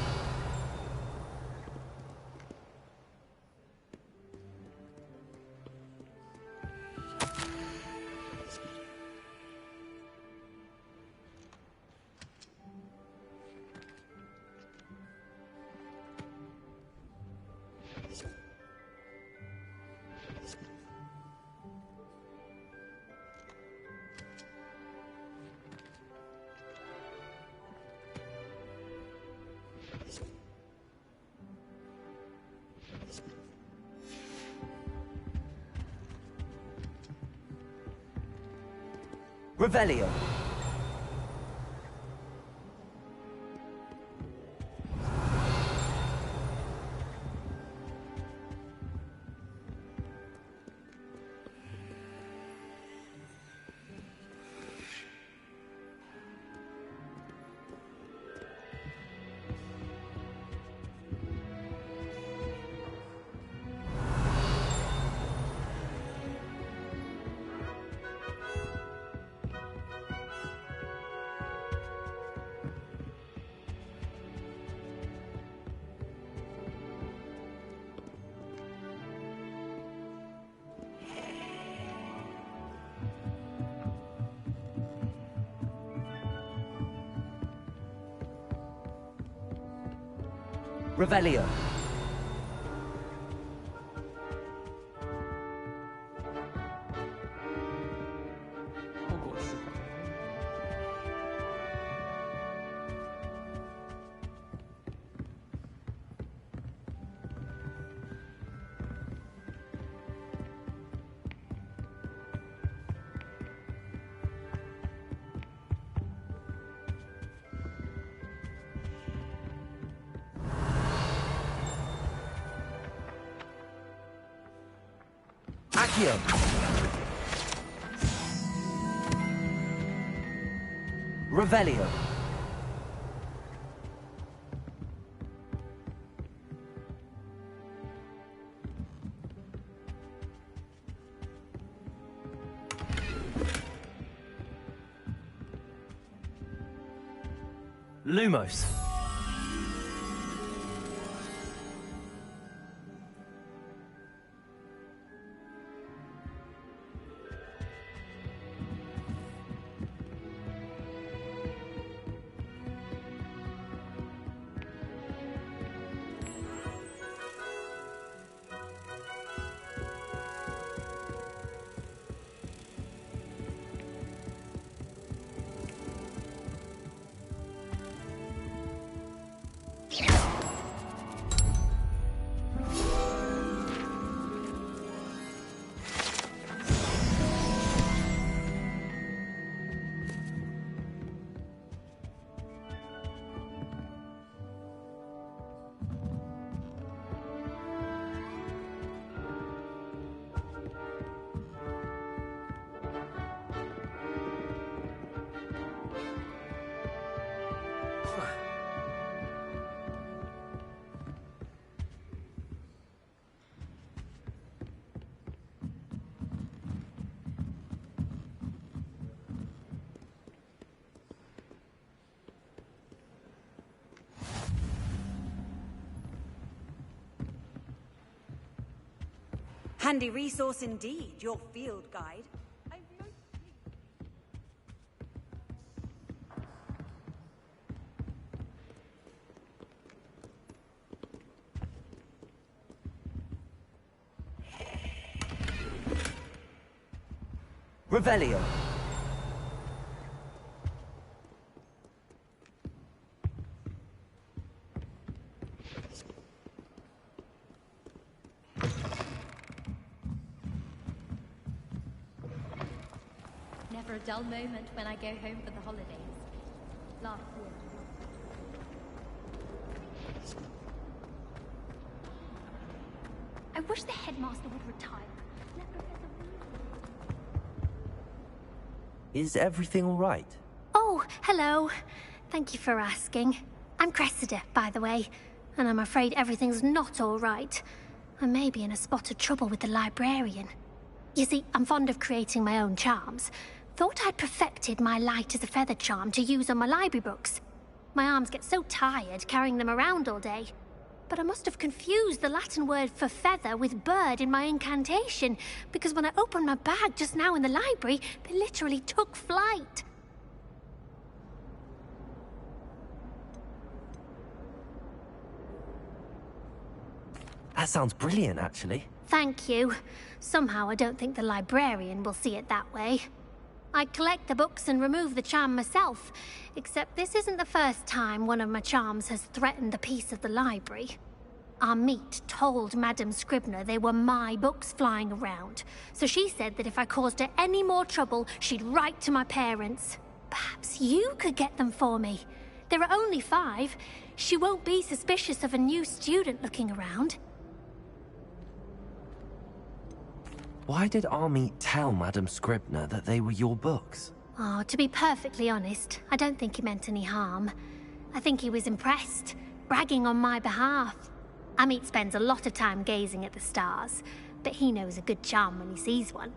Revelio. Revelio. Hogwarts. Accio. Revelio. Lumos. Handy resource indeed, your field guide. Revelio. Never a dull moment when I go home for the holidays. Last year. I wish the headmaster would retire. Let Professor Is everything all right? Oh, hello. Thank you for asking. I'm Cressida, by the way, and I'm afraid everything's not all right. I may be in a spot of trouble with the librarian. You see, I'm fond of creating my own charms. Thought I'd perfected my light as a feather charm to use on my library books. My arms get so tired carrying them around all day. But I must have confused the Latin word for feather with bird in my incantation, because when I opened my bag just now in the library, they literally took flight. That sounds brilliant, actually. Thank you. Somehow I don't think the librarian will see it that way. I collect the books and remove the charm myself, except this isn't the first time one of my charms has threatened the peace of the library. Our meet told Madame Scribner they were my books flying around, so she said that if I caused her any more trouble, she'd write to my parents. Perhaps you could get them for me. There are only 5. She won't be suspicious of a new student looking around. Why did Army tell Madame Scribner that they were your books? Oh, to be perfectly honest, I don't think he meant any harm. I think he was impressed, bragging on my behalf. Amit spends a lot of time gazing at the stars, but he knows a good charm when he sees one.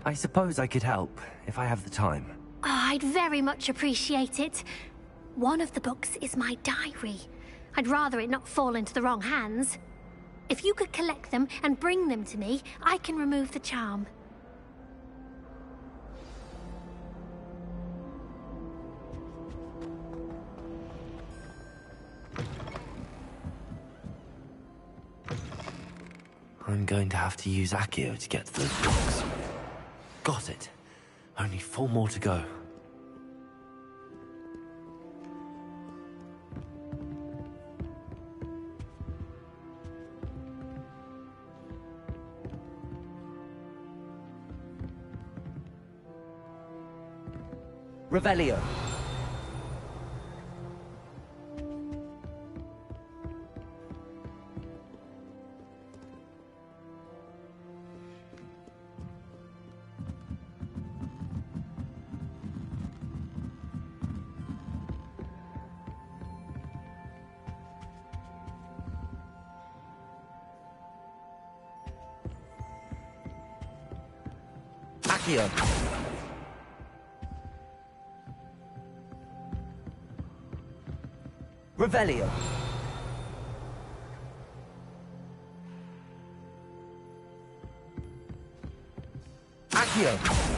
I suppose I could help, if I have the time. Oh, I'd very much appreciate it. One of the books is my diary. I'd rather it not fall into the wrong hands. If you could collect them and bring them to me, I can remove the charm. I'm going to have to use Accio to get to those books. Got it. Only 4 more to go. Revelio. Accio. Revelio. Accio.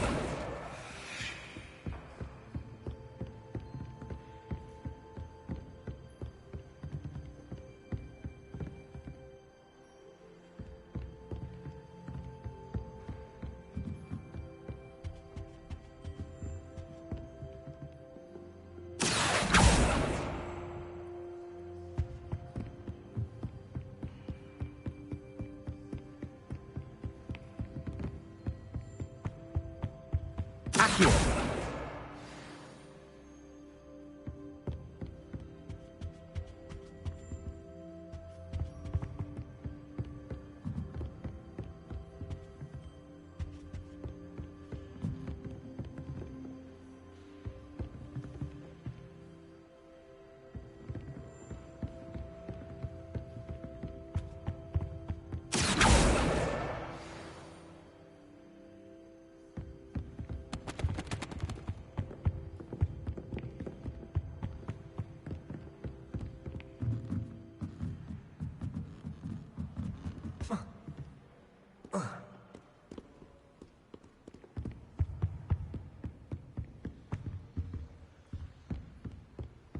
Accio.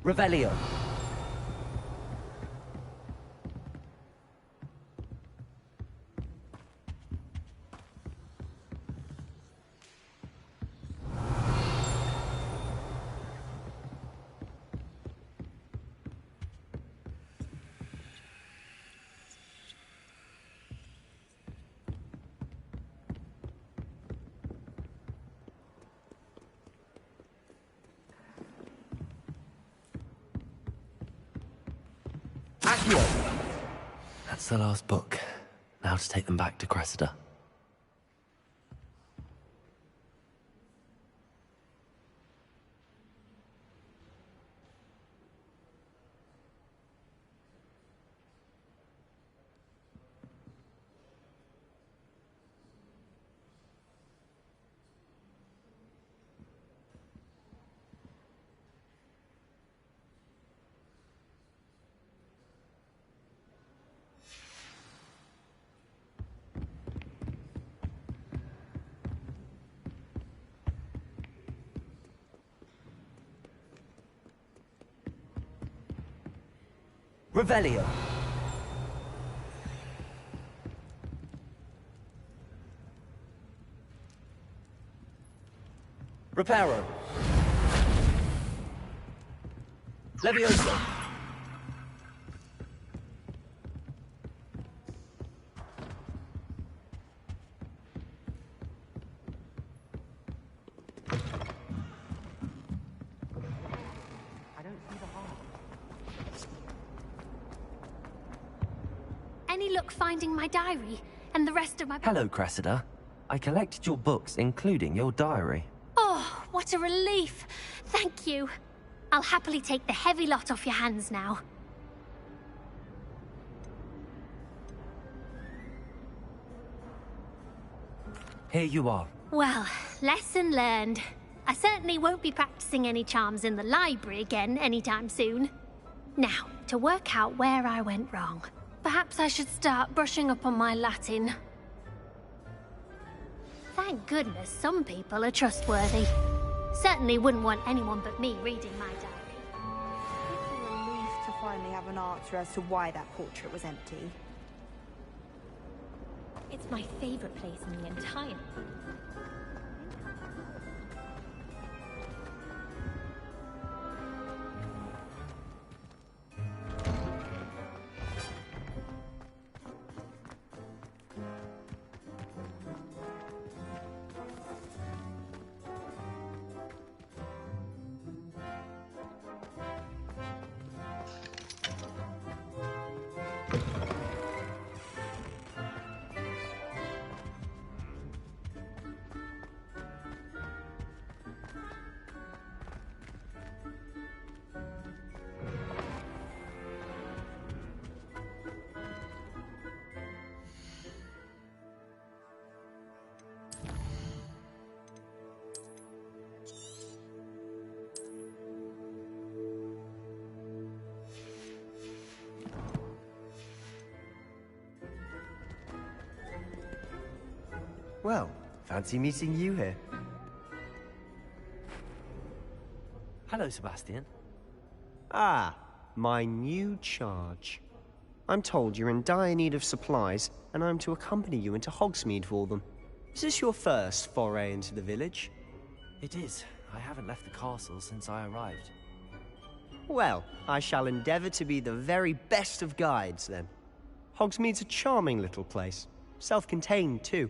Revelio. Accio. That's the last book. Now to take them back to Cressida. Revelio. Reparo. Levioso. Any luck finding my diary and the rest of my... Hello, Cressida. I collected your books, including your diary. Oh, what a relief. Thank you. I'll happily take the heavy lot off your hands now. Here you are. Well, lesson learned. I certainly won't be practicing any charms in the library again anytime soon. Now, to work out where I went wrong. Perhaps I should start brushing up on my Latin. Thank goodness some people are trustworthy. Certainly wouldn't want anyone but me reading my diary. It's a relief to finally have an answer as to why that portrait was empty. It's my favorite place in the entire... Well, fancy meeting you here. Hello, Sebastian. Ah, my new charge. I'm told you're in dire need of supplies, and I'm to accompany you into Hogsmeade for them. Is this your first foray into the village? It is. I haven't left the castle since I arrived. Well, I shall endeavour to be the very best of guides, then. Hogsmeade's a charming little place. Self-contained, too.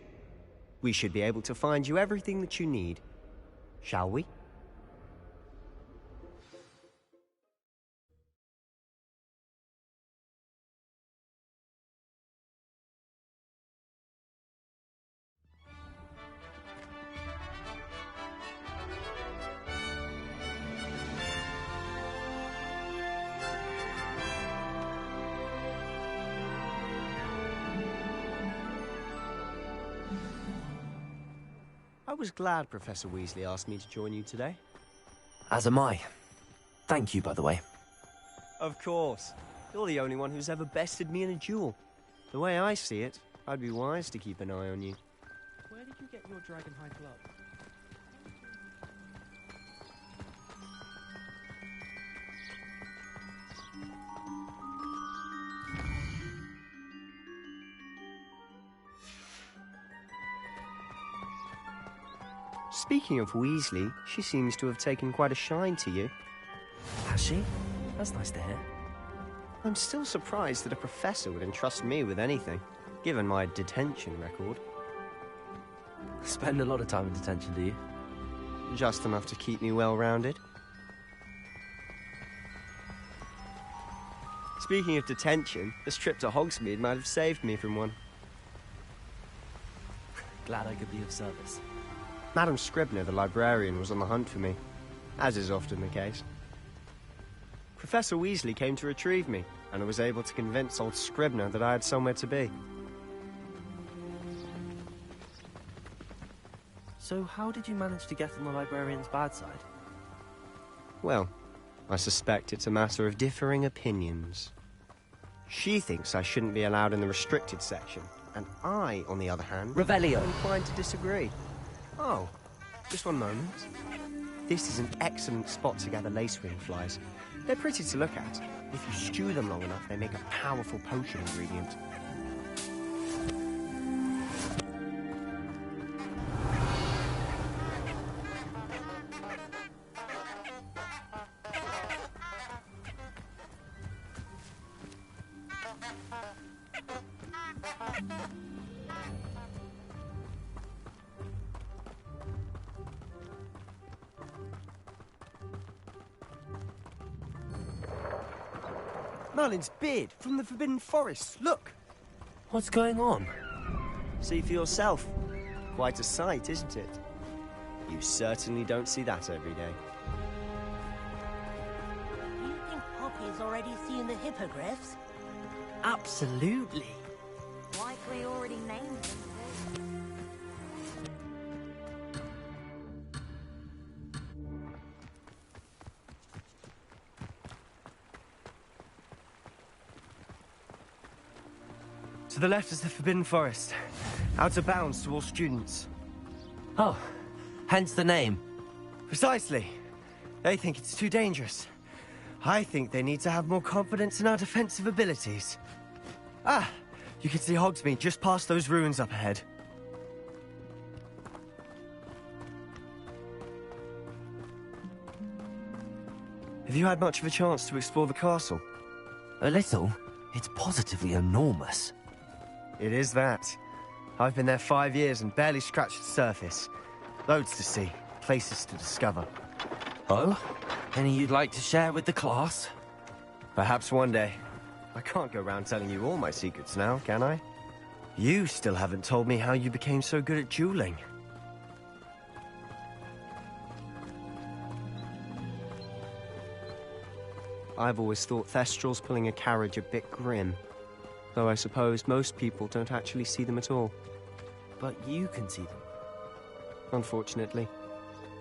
We should be able to find you everything that you need. Shall we? I was glad Professor Weasley asked me to join you today. As am I. Thank you, by the way. Of course. You're the only one who's ever bested me in a duel. The way I see it, I'd be wise to keep an eye on you. Where did you get your Dragon High glove? Speaking of Weasley, she seems to have taken quite a shine to you. Has she? That's nice to hear. I'm still surprised that a professor would entrust me with anything, given my detention record. Spend a lot of time in detention, do you? Just enough to keep me well-rounded. Speaking of detention, this trip to Hogsmeade might have saved me from one. Glad I could be of service. Madam Scribner, the librarian, was on the hunt for me, as is often the case. Professor Weasley came to retrieve me, and I was able to convince old Scribner that I had somewhere to be. So how did you manage to get on the librarian's bad side? Well, I suspect it's a matter of differing opinions. She thinks I shouldn't be allowed in the restricted section, and I, on the other hand, Revelio. am inclined to disagree. Oh, just one moment. This is an excellent spot to gather lacewing flies. They're pretty to look at, If you stew them long enough, they make a powerful potion ingredient. Merlin's beard from the Forbidden Forest. Look! What's going on? See for yourself. Quite a sight, isn't it? You certainly don't see that every day. Do you think Poppy's already seen the hippogriffs? Absolutely. Likely already named them, too. To the left is the Forbidden Forest. Out of bounds to all students. Oh, hence the name. Precisely. They think it's too dangerous. I think they need to have more confidence in our defensive abilities. Ah, you can see Hogsmeade just past those ruins up ahead. Have you had much of a chance to explore the castle? A little. It's positively enormous. It is that. I've been there 5 years and barely scratched the surface. Loads to see, places to discover. Oh? Any you'd like to share with the class? Perhaps one day. I can't go around telling you all my secrets now, can I? You still haven't told me how you became so good at dueling. I've always thought Thestrals pulling a carriage a bit grim. Though I suppose most people don't actually see them at all. But you can see them. Unfortunately.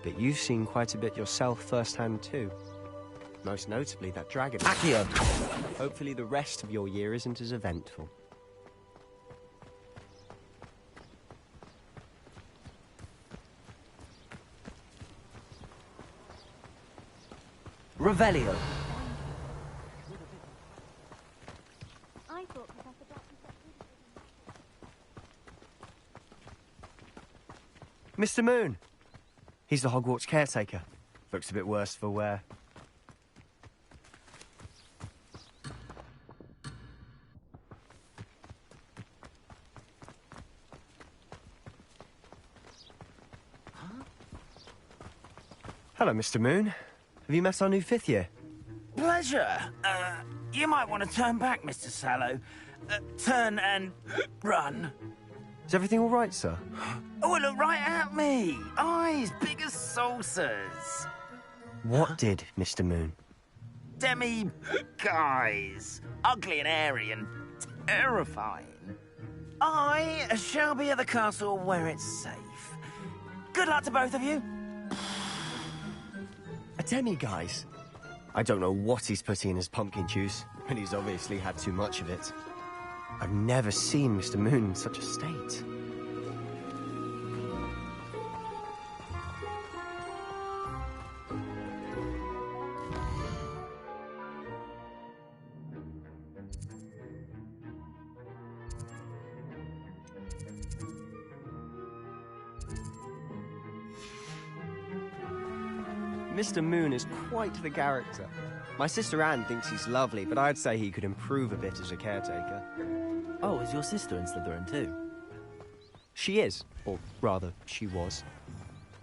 But you've seen quite a bit yourself firsthand too. Most notably that dragon. Accio! Hopefully the rest of your year isn't as eventful. Revelio. Mr. Moon! He's the Hogwarts caretaker. Looks a bit worse for wear. Hello, Mr. Moon. Have you met our new 5th year? Pleasure. You might want to turn back, Mr. Sallow. Turn and run. Is everything all right, sir? Oh, look right at me. Eyes big as saucers. What did, Mr. Moon? Guys. Ugly and airy and terrifying. I shall be at the castle where it's safe. Good luck to both of you. A demi-guise? I don't know what he's putting in his pumpkin juice, but he's obviously had too much of it. I've never seen Mr. Moon in such a state. Mr. Moon is quite the character. My sister Anne thinks he's lovely, but I'd say he could improve a bit as a caretaker. Oh, is your sister in Slytherin too? She is, or rather, she was.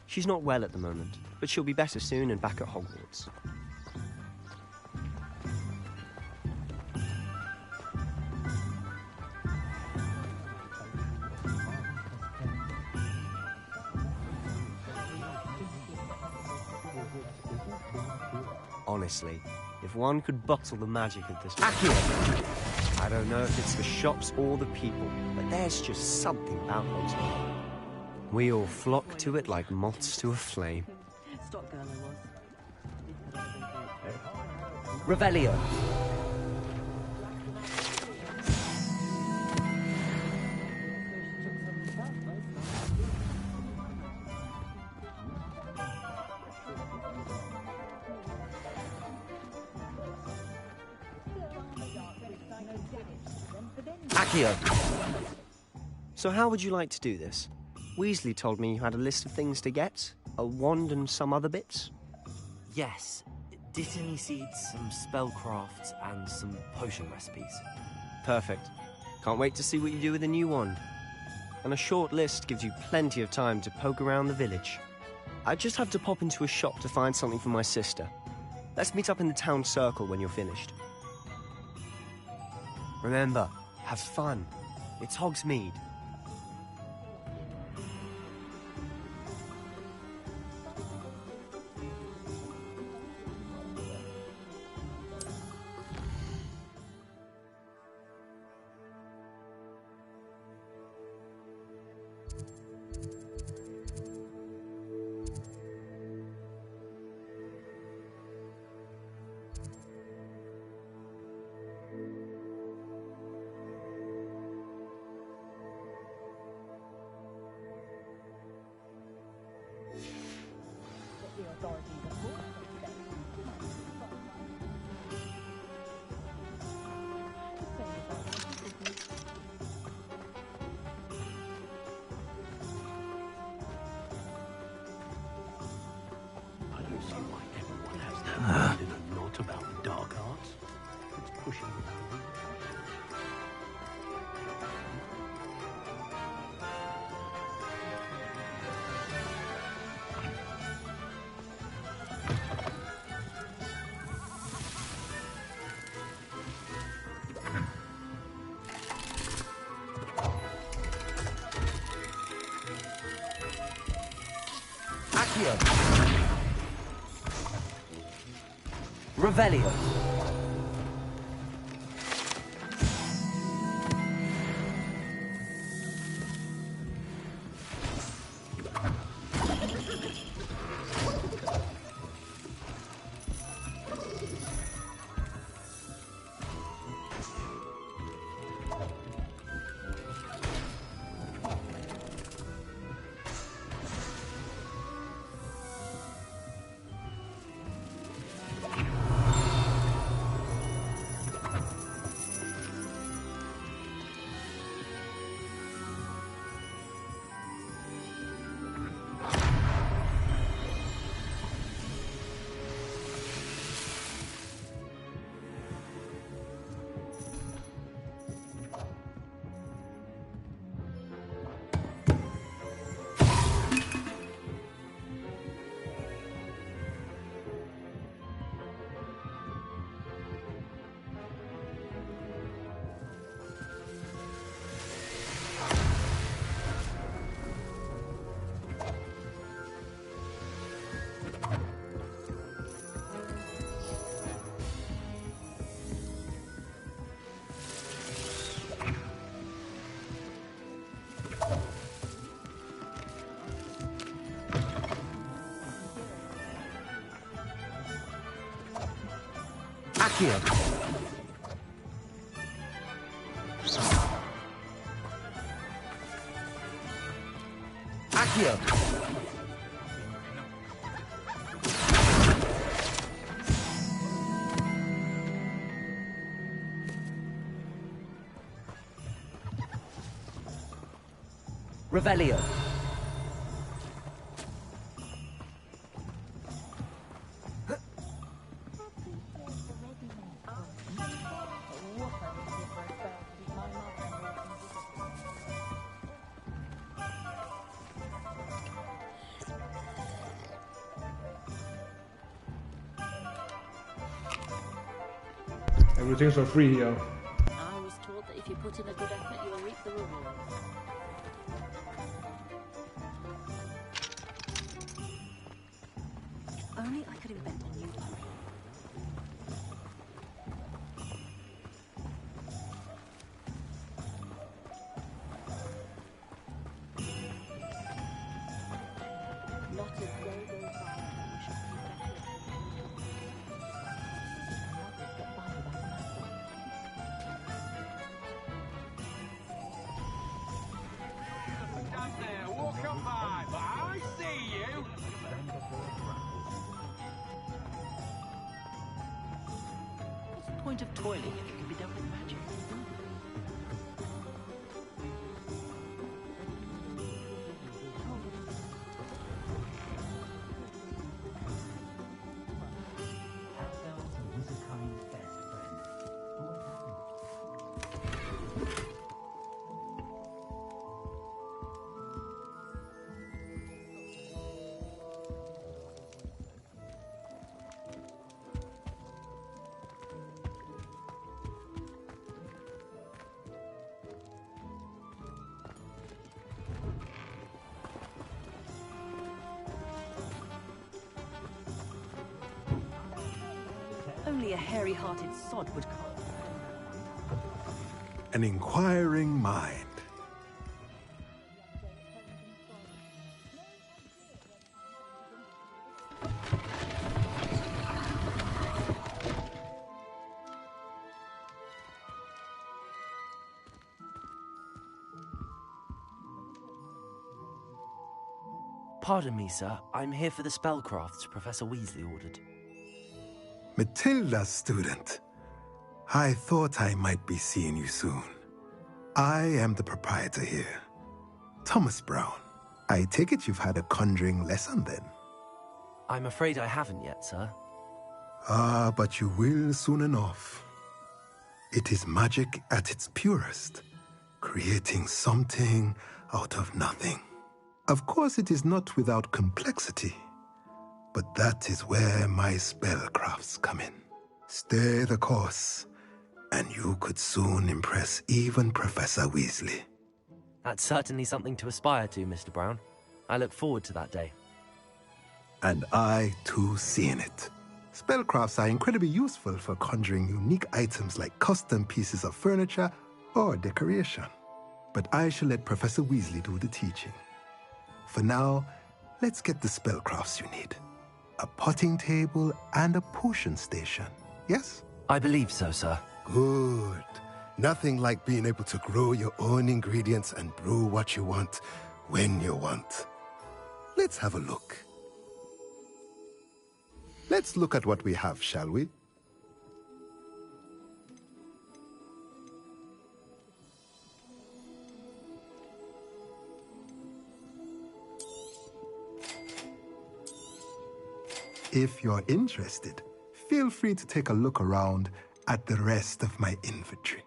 She's not well at the moment, but she'll be better soon and back at Hogwarts. Honestly, if one could bottle the magic of this... I don't know if it's the shops or the people, but there's just something about Hogsmeade. We all flock to it like moths to a flame. Revelio. Accio. So how would you like to do this? Weasley told me you had a list of things to get, a wand and some other bits. Yes. Dittany seeds, some spellcrafts, and some potion recipes. Perfect. Can't wait to see what you do with the new wand. And a short list gives you plenty of time to poke around the village. I just have to pop into a shop to find something for my sister. Let's meet up in the town circle when you're finished. Remember, have fun. It's Hogsmeade. Not about dark arts. It's pushing the boundaries. Accio. Revelio. Accio. Accio. Revelio. Everything's for free here. I was told that if you put in a good effort, you'll reap the reward. If only I could invent a new one. Not a day goes by that I wish I could get it. Get by without that. Stand there, walk on by, but I see you. What's the point of toiling if it can be done with magic? only a hairy-hearted sod would cast. An inquiring mind. Pardon me, sir. I'm here for the spellcrafts Professor Weasley ordered. Matilda's student. I thought I might be seeing you soon. I am the proprietor here, Thomas Brown. I take it you've had a conjuring lesson then? I'm afraid I haven't yet, sir. Ah, but you will soon enough. It is magic at its purest, creating something out of nothing. Of course, it is not without complexity, but that is where my spellcrafts come in. Stay the course, and you could soon impress even Professor Weasley. That's certainly something to aspire to, Mr. Brown. I look forward to that day. And I, too, seeing it. Spellcrafts are incredibly useful for conjuring unique items like custom pieces of furniture or decoration. But I shall let Professor Weasley do the teaching. For now, let's get the spellcrafts you need. A potting table and a potion station, yes? I believe so, sir. Good. Nothing like being able to grow your own ingredients and brew what you want, when you want. Let's have a look. Let's look at what we have, shall we? If you're interested, feel free to take a look around at the rest of my inventory.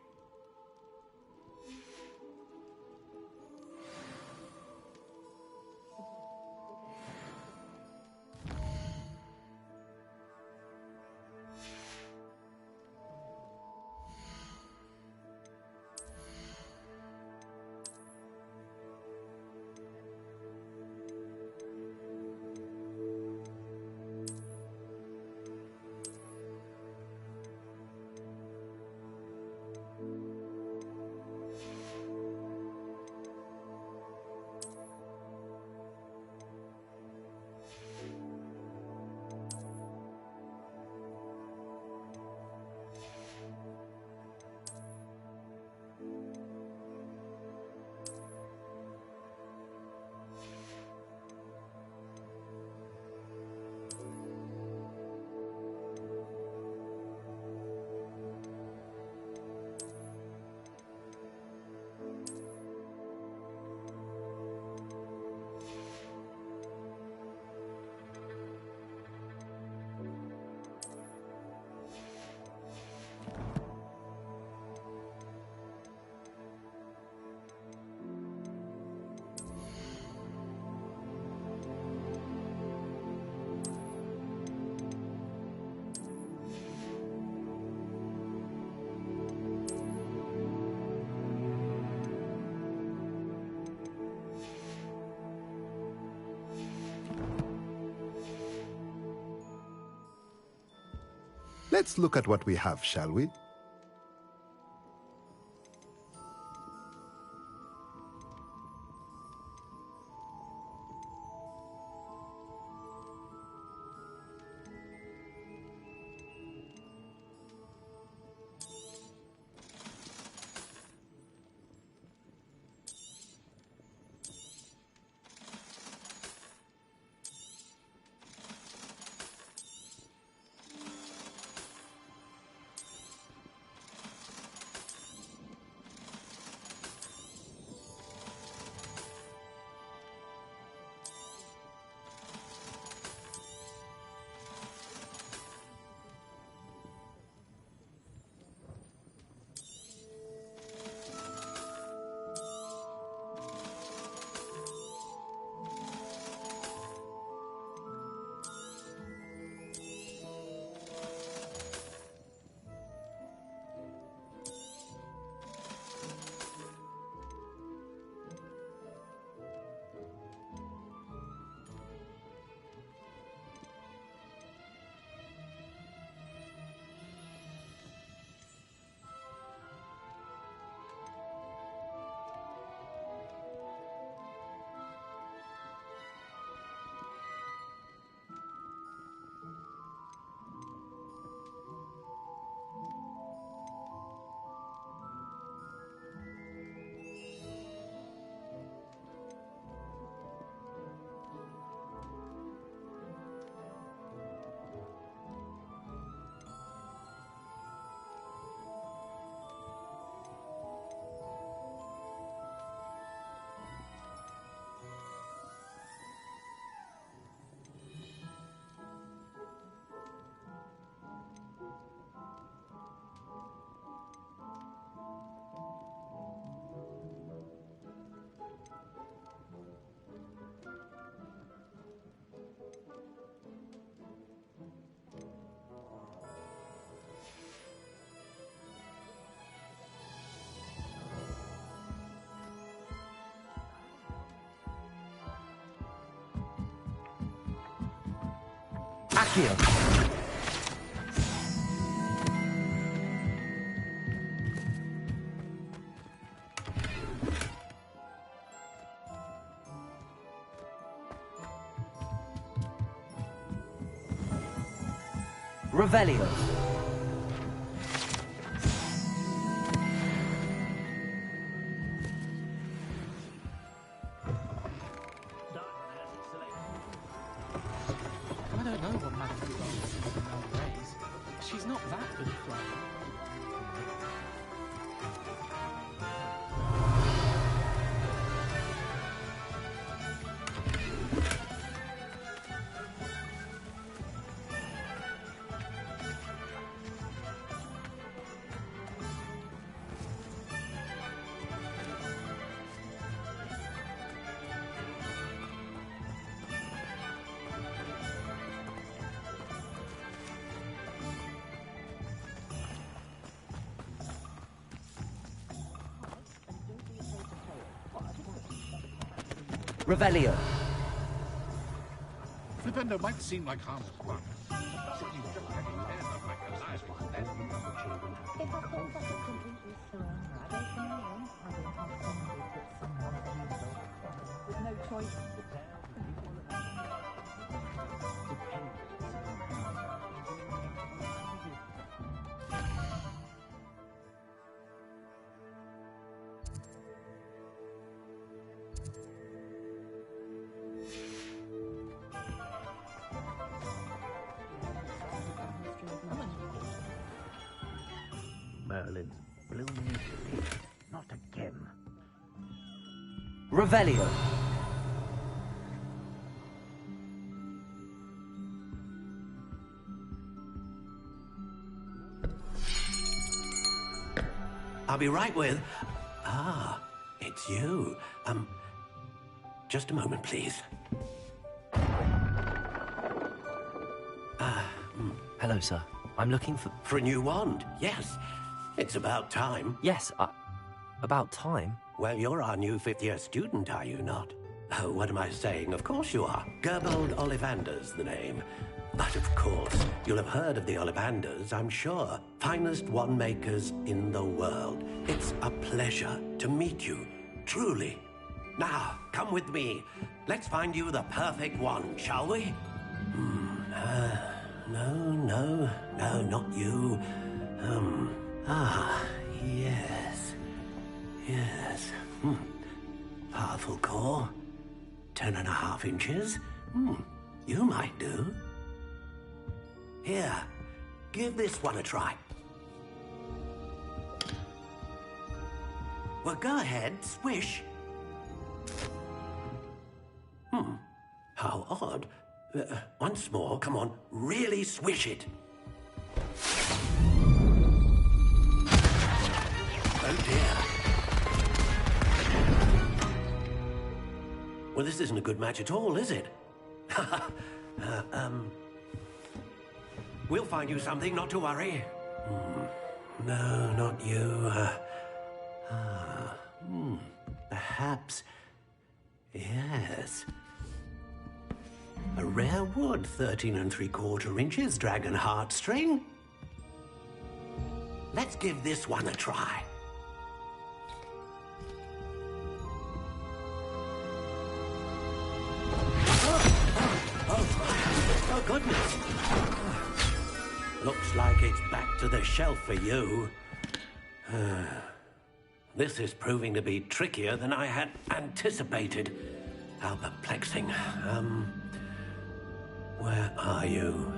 Let's look at what we have, shall we? Accio. Revelio. I don't know what Madame Duval is in her ways. She's not that good at flying. Revelio. Flipendo might seem like harmless fun. Certainly don't have any hair not like a nice one. That's If I thought that was completely surrender, I don't think having offended someone with no choice. Merlin's blooming stick. Not again. Revelio. I'll be right with... Ah, it's you. Just a moment, please. Hello, sir. I'm looking for... For a new wand, yes. It's about time. Yes, about time? Well, you're our new fifth-year student, are you not? Oh, what am I saying? Of course you are. Gerbold Ollivander's the name. But of course, you'll have heard of the Ollivanders, I'm sure. Finest wand makers in the world. It's a pleasure to meet you, truly. Now, come with me. Let's find you the perfect wand, shall we? No, not you. Yes. Powerful core. 10.5 inches. You might do. Here, give this one a try. Well, go ahead, swish. How odd. Once more, come on, really swish it. Oh dear. Well, this isn't a good match at all, is it? We'll find you something, not to worry. No, not you. Perhaps. Yes. A rare wood, 13 3/4 inches, dragon heartstring. Let's give this one a try. Oh, goodness. Looks like it's back to the shelf for you. This is proving to be trickier than I had anticipated. How perplexing. Where are you?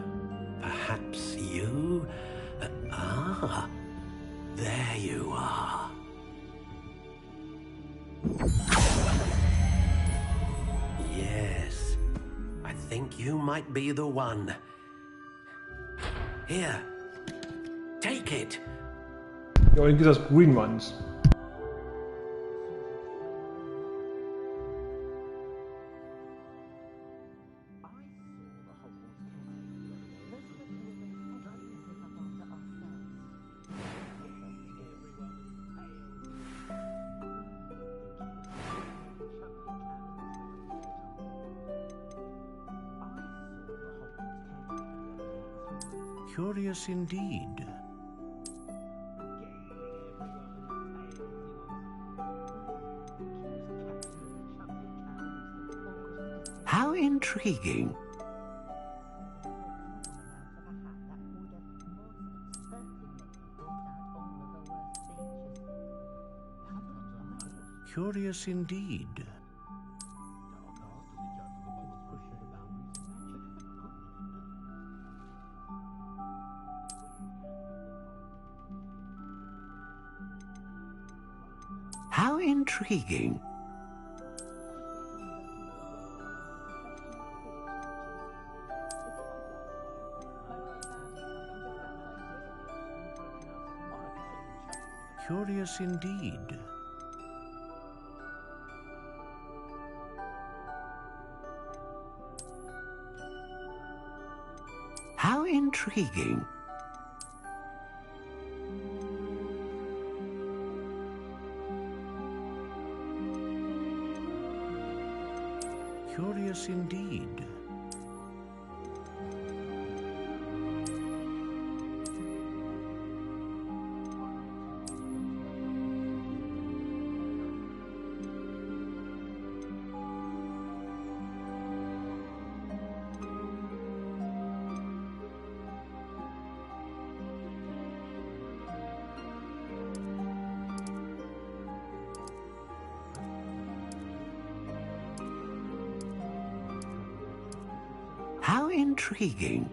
Perhaps you? There you are. Yes, I think you might be the one. Here, take it. You only give us green ones. Curious indeed. How intriguing. Curious indeed. How intriguing. Curious indeed. How intriguing. Curious indeed. How intriguing.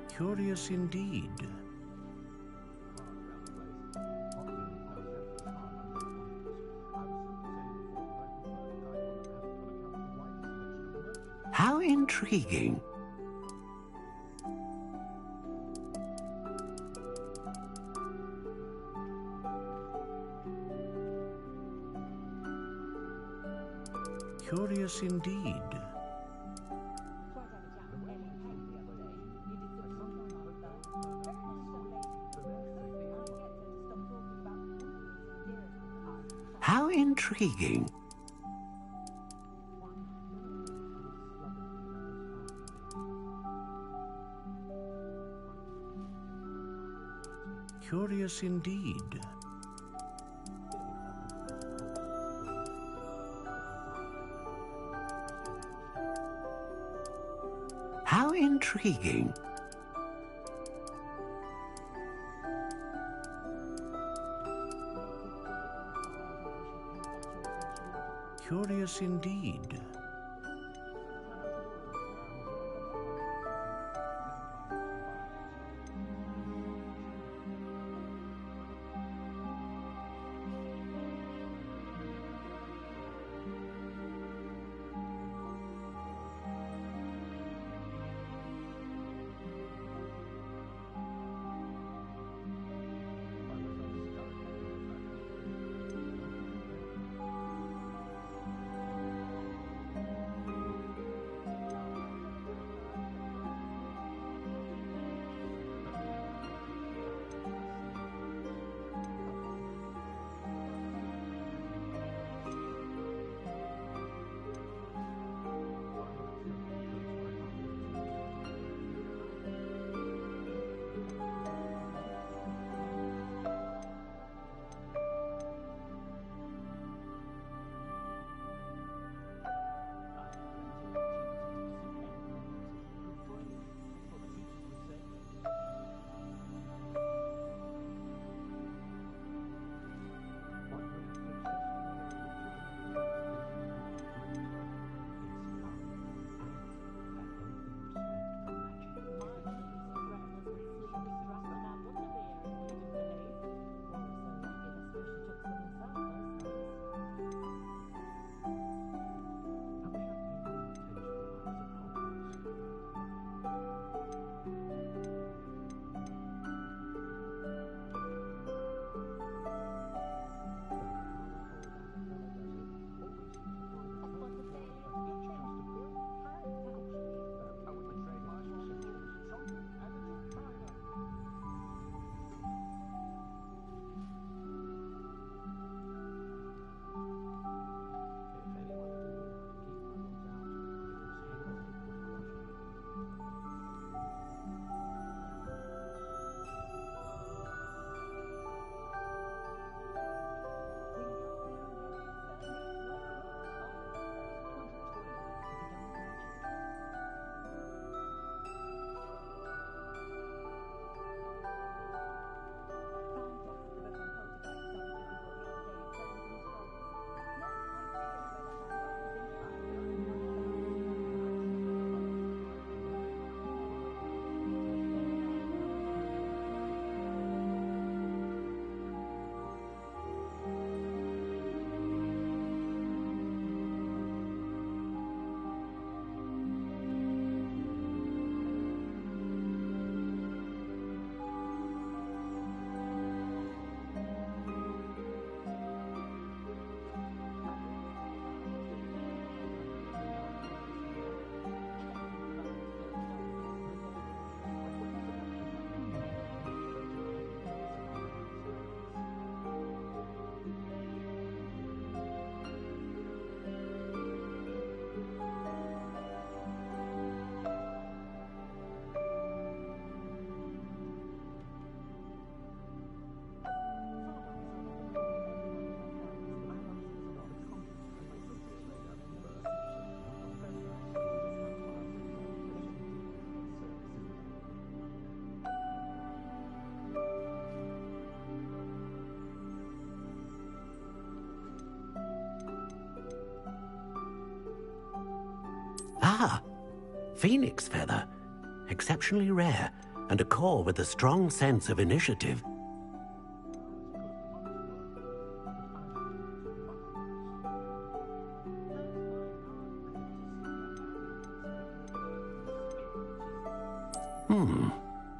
Curious indeed. How intriguing. Curious indeed. How intriguing. Curious indeed. How intriguing. Curious indeed. Ah, phoenix feather. Exceptionally rare, and a core with a strong sense of initiative.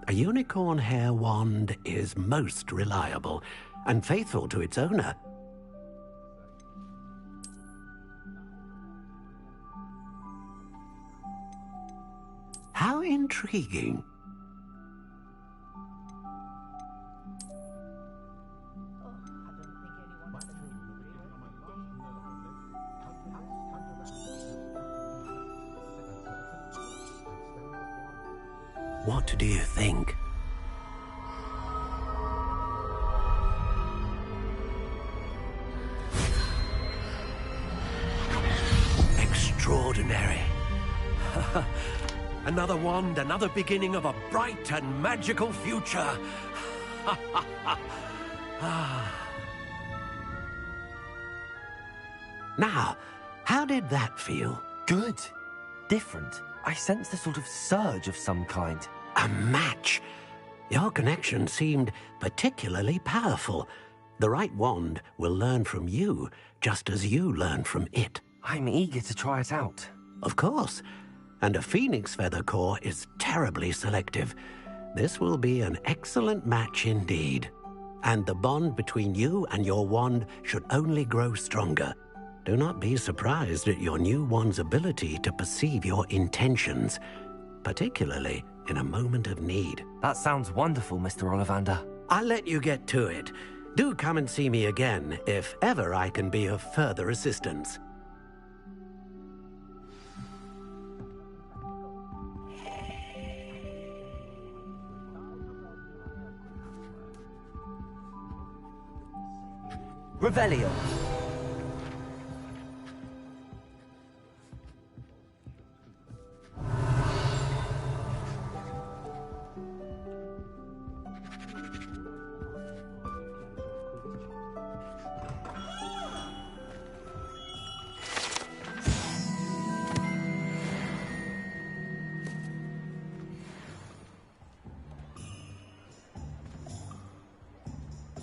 A unicorn hair wand is most reliable and faithful to its owner. How intriguing. What do you think? Extraordinary. Another wand, another beginning of a bright and magical future. Now, how did that feel? Good. Different. I sensed a sort of surge of some kind. A match. Your connection seemed particularly powerful. The right wand will learn from you, just as you learn from it. I'm eager to try it out. Of course. And a phoenix feather core is terribly selective. This will be an excellent match indeed. And the bond between you and your wand should only grow stronger. Do not be surprised at your new wand's ability to perceive your intentions, particularly in a moment of need. That sounds wonderful, Mr. Ollivander. I'll let you get to it. Do come and see me again if ever I can be of further assistance. Revelio.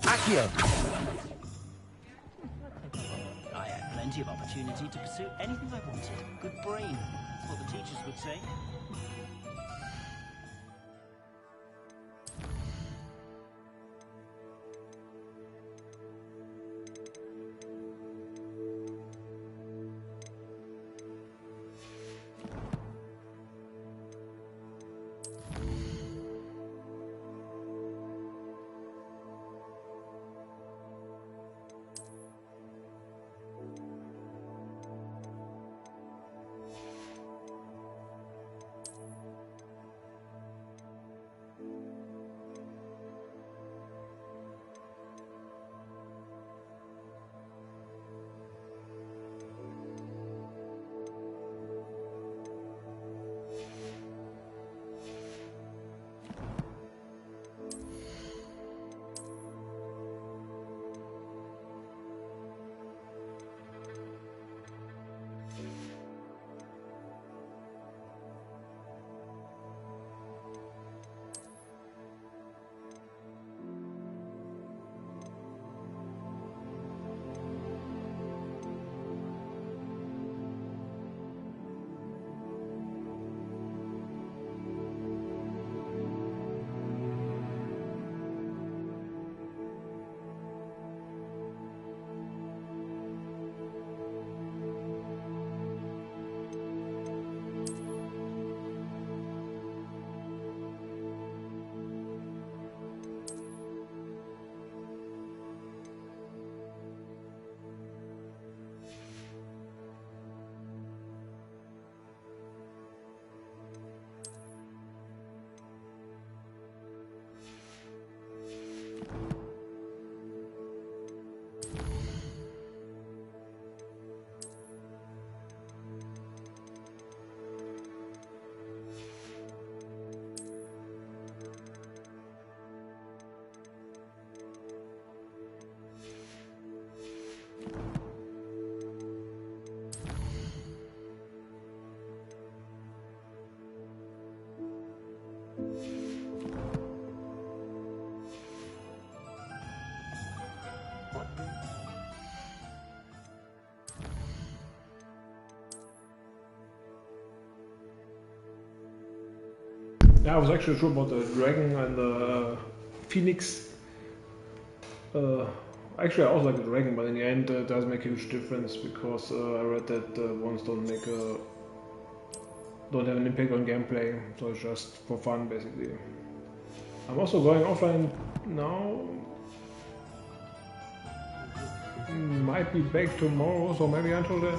Accio. I had plenty of opportunity to pursue anything I wanted. Good brain, that's what the teachers would say. Yeah, I was actually sure about the dragon and the phoenix. Actually, I also like the dragon, but in the end, it does make a huge difference because I read that ones don't have an impact on gameplay, so it's just for fun, basically. I'm also going offline now. Might be back tomorrow, so maybe until then.